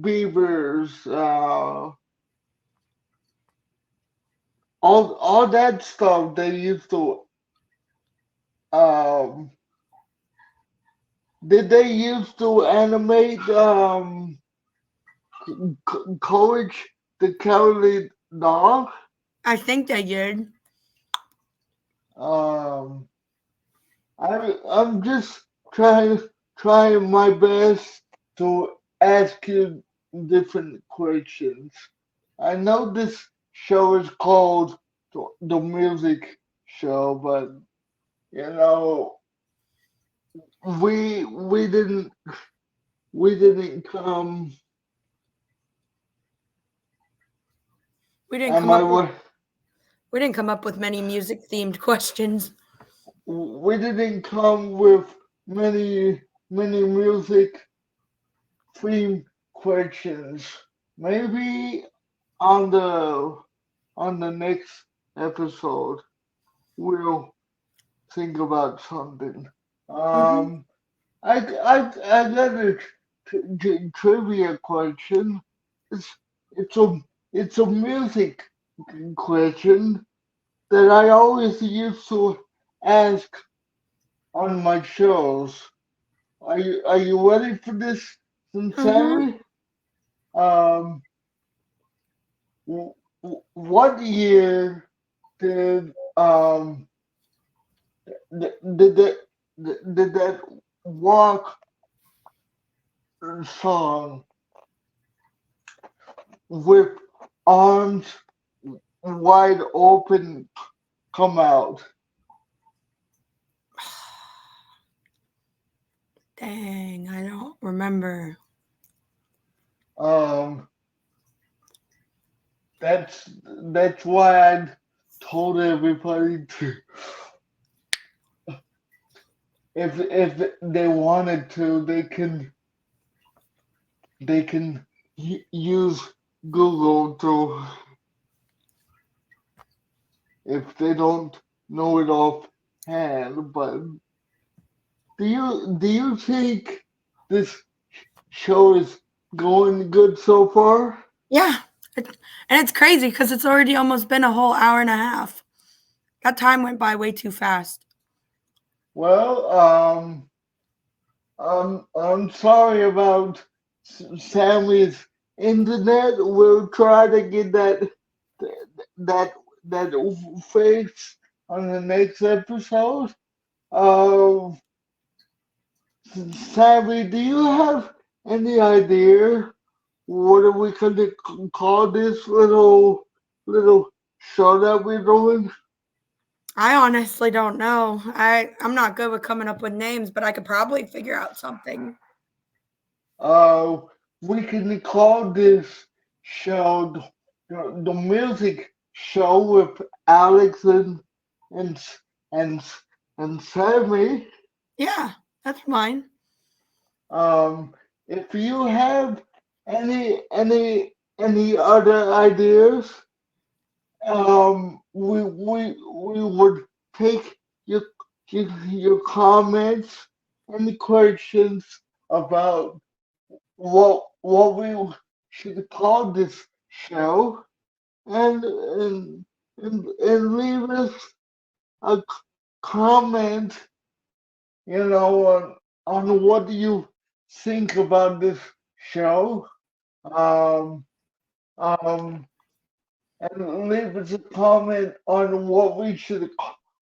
beavers, all that stuff they used to. Um, did they used to animate Courage the Cowardly Dog?
I think they did.
Um, I'm just trying my best to ask you different questions. I know this show is called the music show, but you know we didn't come.
We didn't
Am
come
I
up with
right?
we didn't come up with many music themed questions.
We didn't come with many music theme questions. Maybe on the next episode we'll think about something.
Mhm.
Um, I got a trivia question. It's it's a it's a music question that I always used to ask on my shows. Are you ready for this,
Mhm.
Sammy? Um, what year? did did that walk song with arms wide open come out?
Dang, I don't remember.
Um, that's why I told everybody to, if they wanted to, they can use Google to, if they don't know it offhand. But do you think this show is going good so far?
Yeah. And it's crazy because it's already almost been a whole hour and a half. That time went by way too fast.
Well, I'm sorry about Sammy's internet. We'll try to get that that fixed on the next episode. Uh, Sammy, do you have any idea what are we gonna call this little show that we're doing?
I honestly don't know. I'm not good with coming up with names, but I could probably figure out something.
Uh, we can call this show the music show with Alex and and and Sammy.
Yeah, that's fine.
Um, if you have any other ideas, we would take your comments, any questions about what we should call this show, and leave us a comment, on what you think about this show. Um, um, and leave us a comment on what we should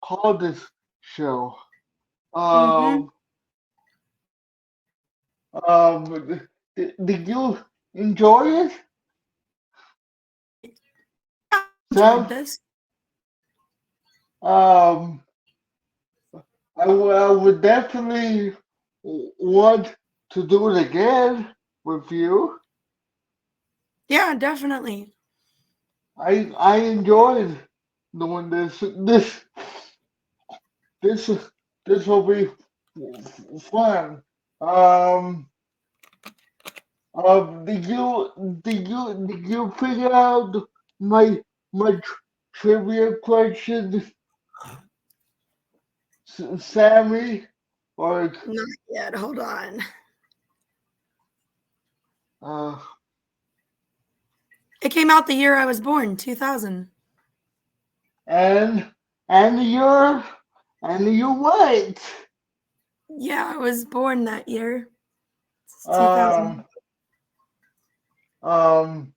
call this show.
Mm-hmm.
Um, did you enjoy it,
I enjoyed
Sam?
this.
Um, I would definitely want to do it again with you.
Yeah, definitely.
I enjoyed doing this. This this will be fun. Um, did you figure out my trivia question, Sammy? Or
Not yet. Hold on.
uh,
It came out the year I was born, 2000.
and and you're right.
Yeah, I was born that year. It's
Um
2000.
um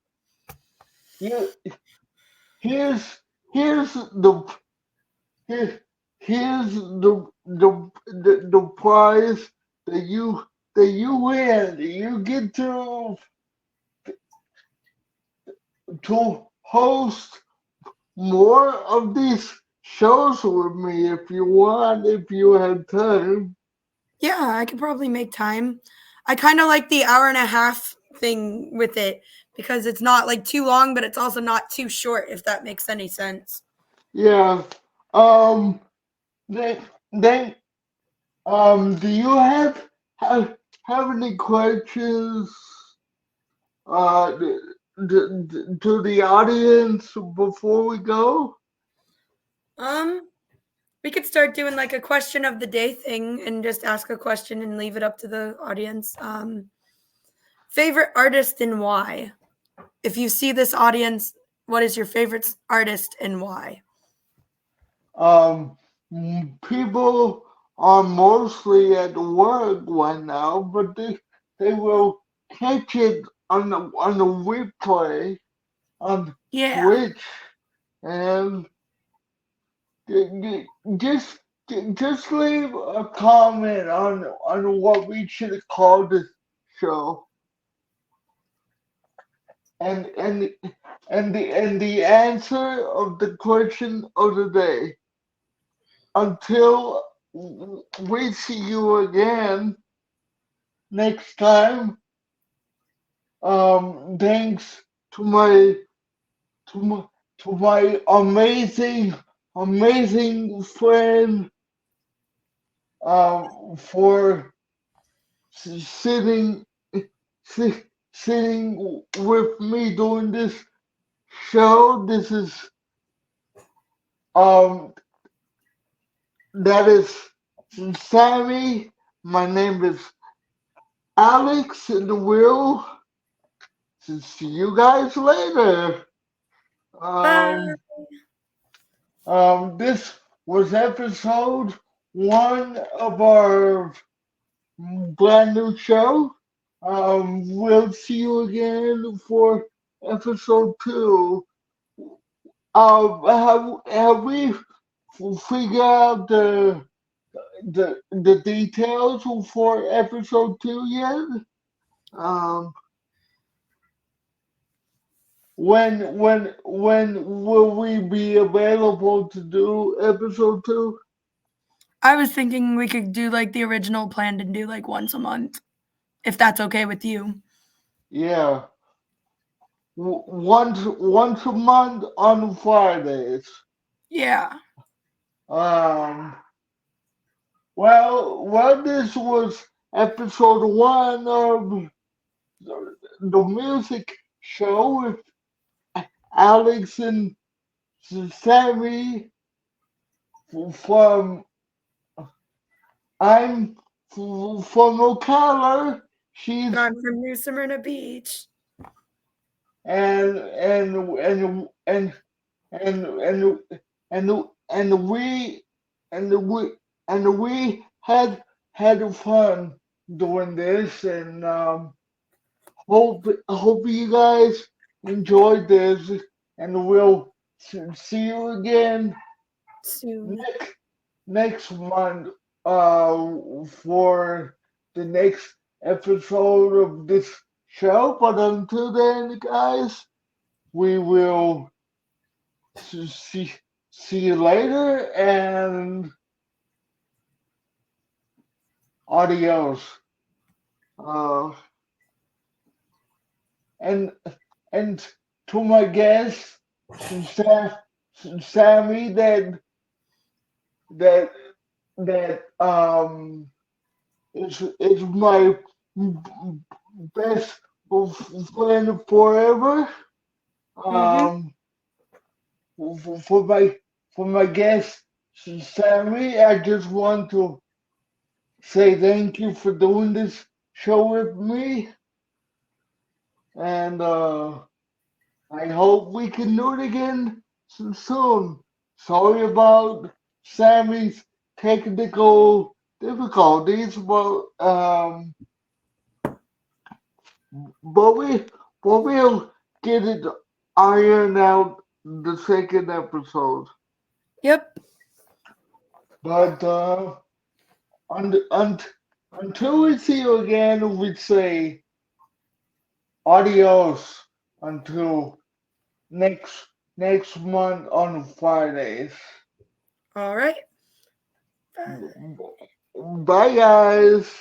here here's here's the here, here's the prize that you win. You get to host more of these shows with me if you want, if you have time.
Yeah, I could probably make time. I kind of like the hour and a half thing with it because it's not like too long, but it's also not too short, if that makes any sense.
Yeah. Um. Then then do you have any questions uh to the audience before we go?
Um, we could start doing like a question of the day thing and just ask a question and leave it up to the audience. Favorite artist and why? If you see this audience, what is your favorite artist and why?
Um, People are mostly at work right now, but they will catch it on the replay on
Yeah.
Twitch, and just just leave a comment on what we should call this show, and the answer of the question of the day. Until we see you again next time. Thanks to my to my, to my amazing friend for sitting si- sitting with me doing this show. This is um that is Sammy. My name is Alex, and we'll see you guys later.
Bye.
Um, this was episode one of our brand new show. We'll see you again for episode two. Have we figured out the details for episode two yet? Um, when will we be available to do episode two?
I was thinking we could do like the original plan and do like once a month, if that's okay with you.
Yeah, once a month on Fridays.
Yeah.
Um, this was episode one of the music show with Alex and Sami from I'm from Ocala.
And
She's
I'm from New Smyrna Beach.
and and and and and and and we and we had fun doing this, and hope you guys enjoyed this, and we'll see you again
Soon.
next month for the next episode of this show. But until then, guys, we will see you later, and adios. Uh, and and to my guest, Sa- Sammy, that that is my best friend forever.
Mm-hmm.
Um, for my guest Sammy, I just want to say thank you for doing this show with me, and I hope we can do it again soon. Sorry about Sammy's technical difficulties, but we'll get it ironed out the second episode.
Yep.
But un, un, until we see you again, we say adios until next month on Fridays.
All right. Bye.
Bye, guys.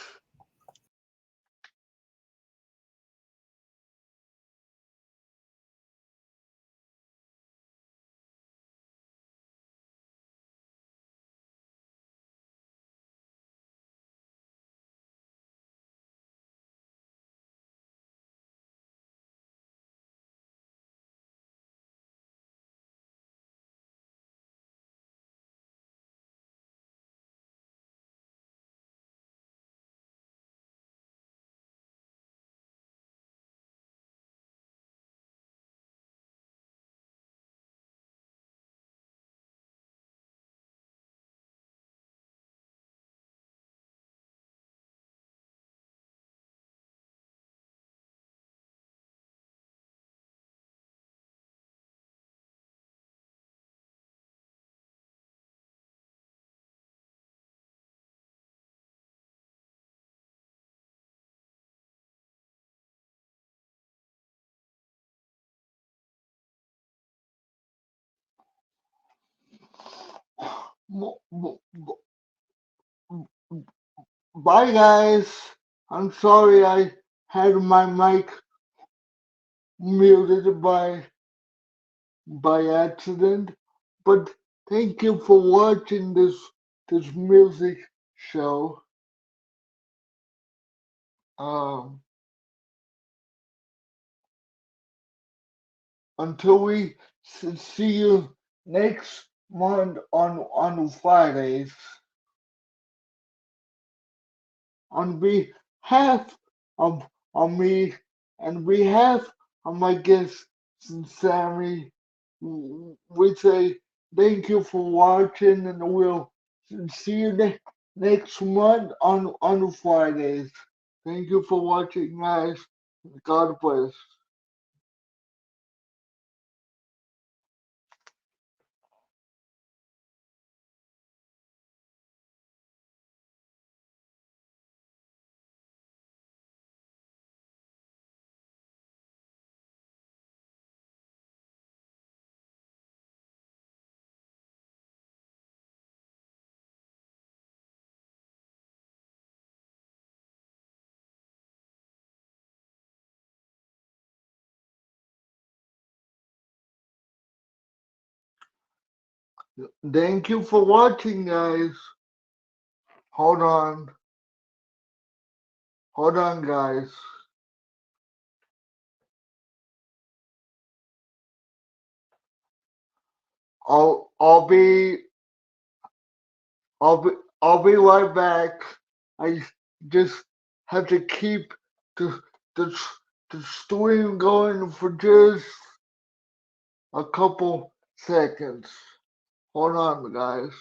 mo- mo- Bye, guys. I'm sorry I had my mic muted by accident, but thank you for watching this music show. Um, until we see you next month on Fridays. On behalf of me and behalf of my guest Sami, we say thank you for watching and we'll see you next month on Fridays. Thank you for watching, guys. God bless. Thank you for watching, guys. Hold on. Hold on, guys. I'll be I'll be I'll be right back. I just have to keep the the the stream going for just a couple seconds. Hold on, guys.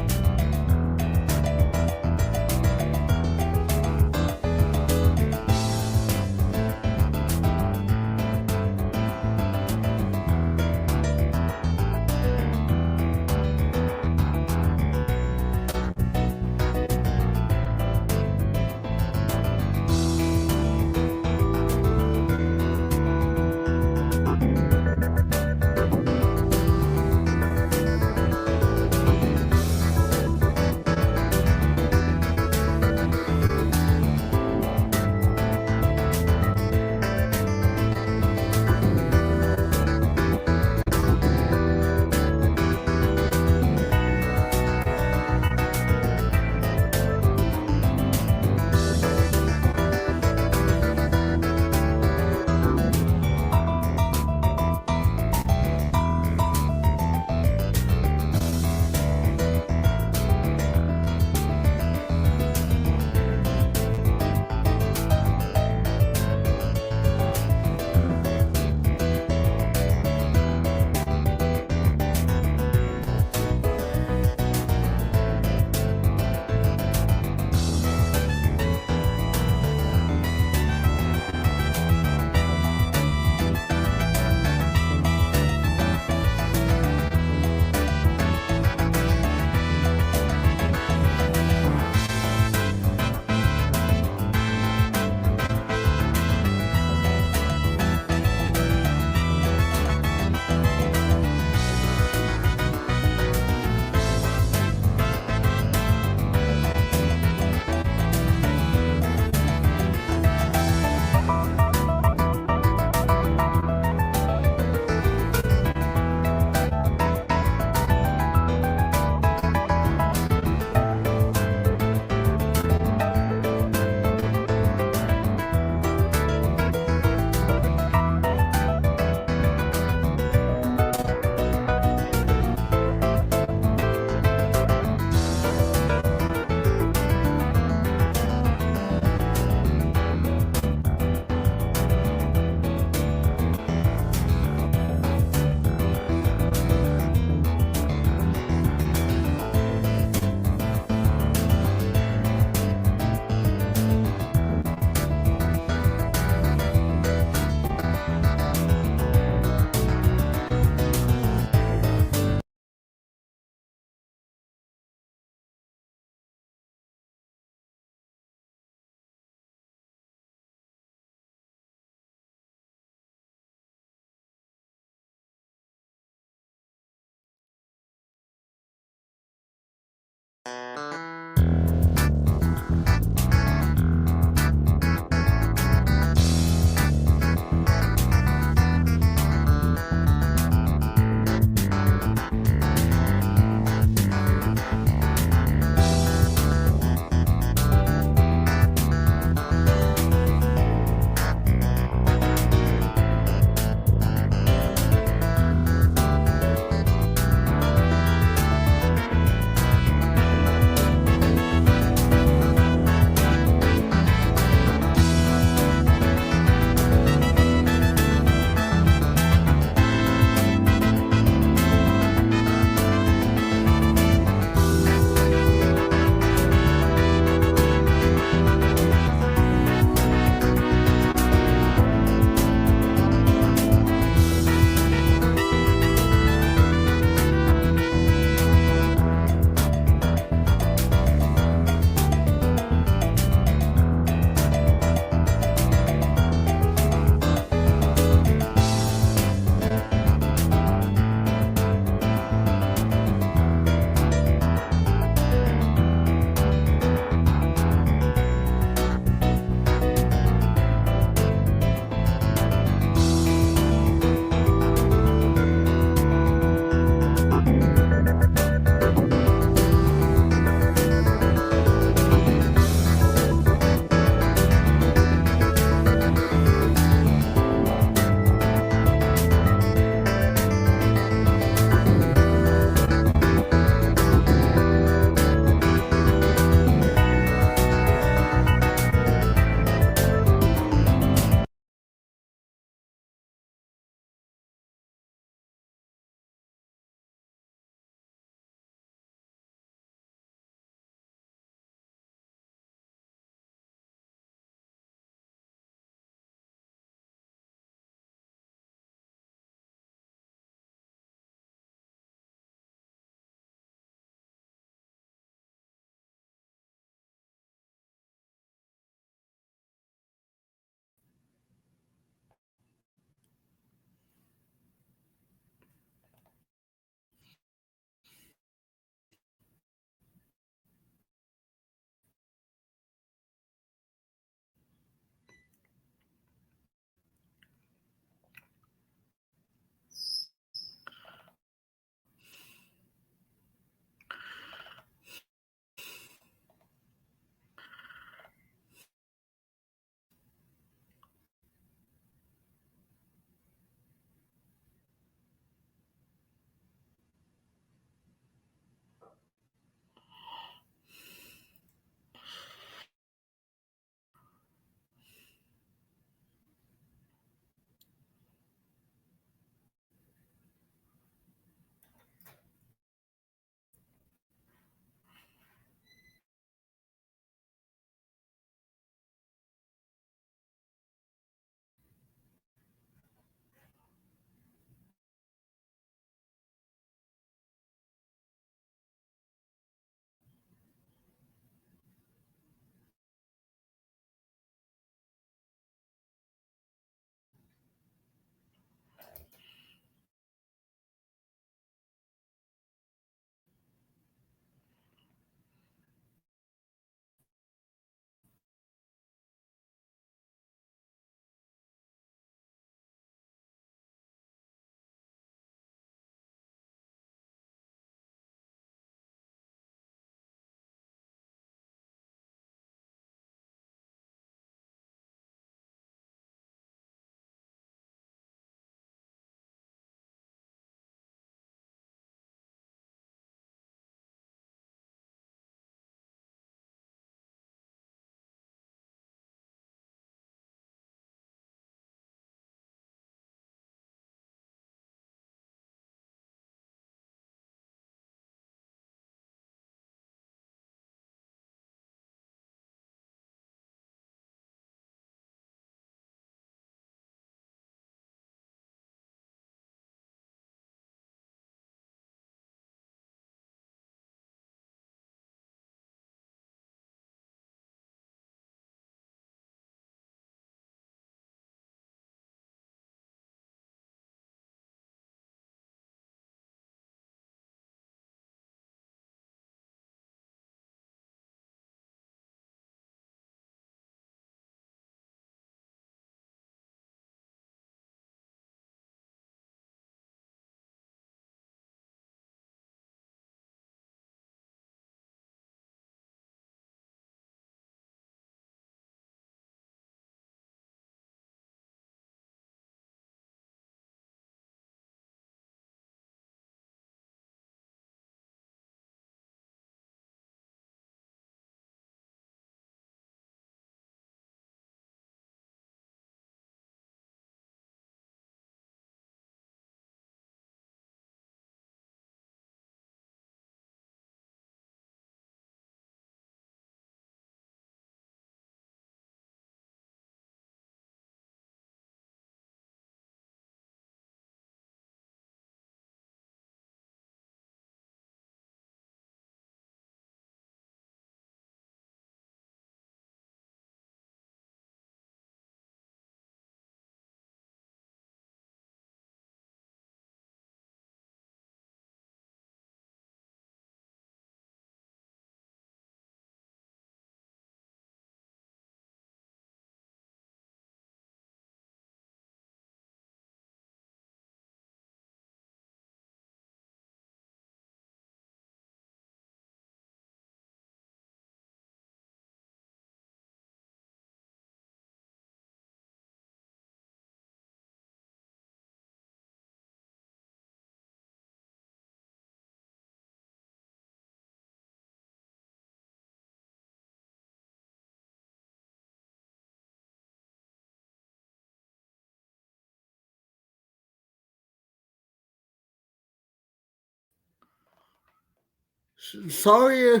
sorry,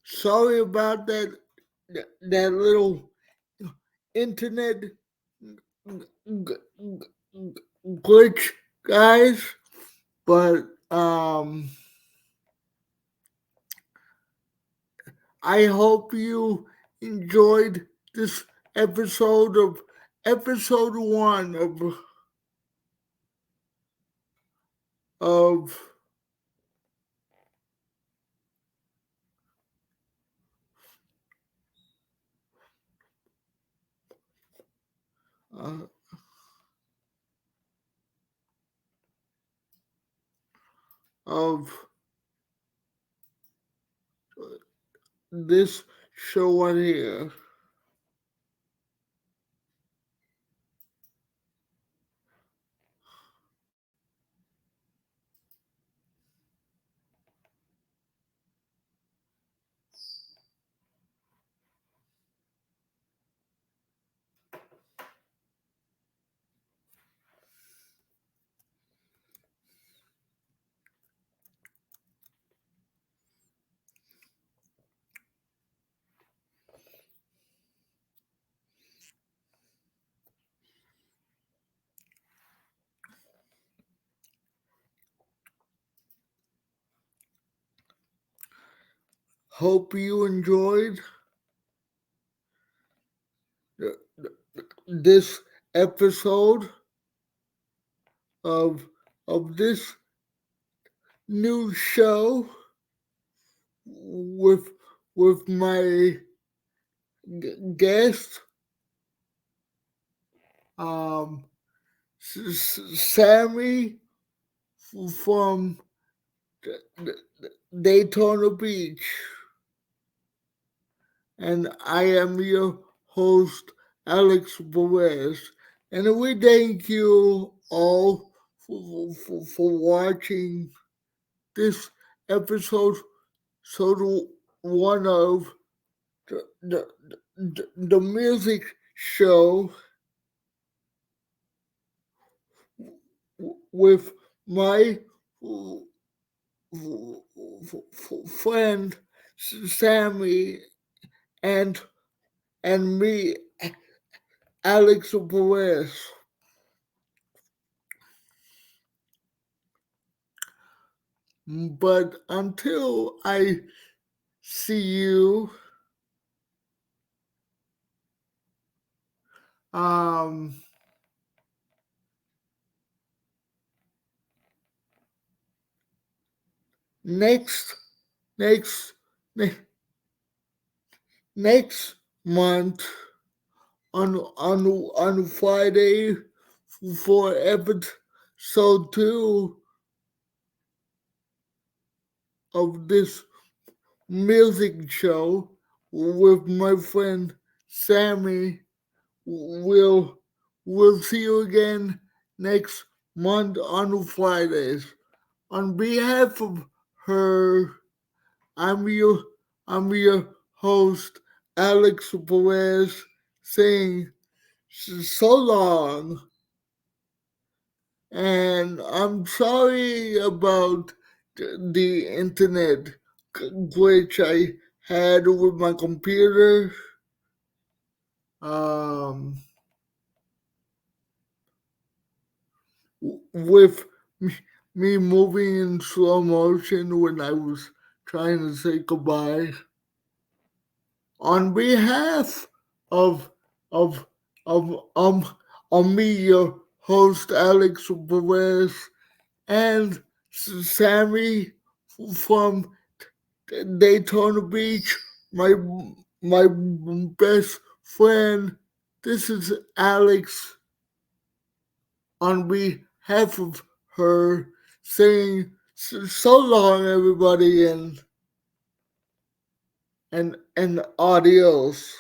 sorry about that little internet glitch, guys. But I hope you enjoyed this episode one of uh, of this show right here. Hope you enjoyed this episode of this new show with my guest, um, Sami from Daytona Beach, and I am your host, Alex Perez, and we thank you all for watching this episode, so one of the, the music show with my friend Sami and me, Alex Perez. But until I see you, um, next next ne- next month on Friday for episode 2 of this music show with my friend Sami. We'll see you again next month on Fridays. On behalf of her, I'm your host Alex Perez saying so long, and I'm sorry about the internet glitch I had with my computer. Um, with me moving in slow motion when I was trying to say goodbye. On behalf of of of me, your host Alex Perez, and Sami from Daytona Beach, my best friend. This is Alex on behalf of her saying so long, everybody, and adios.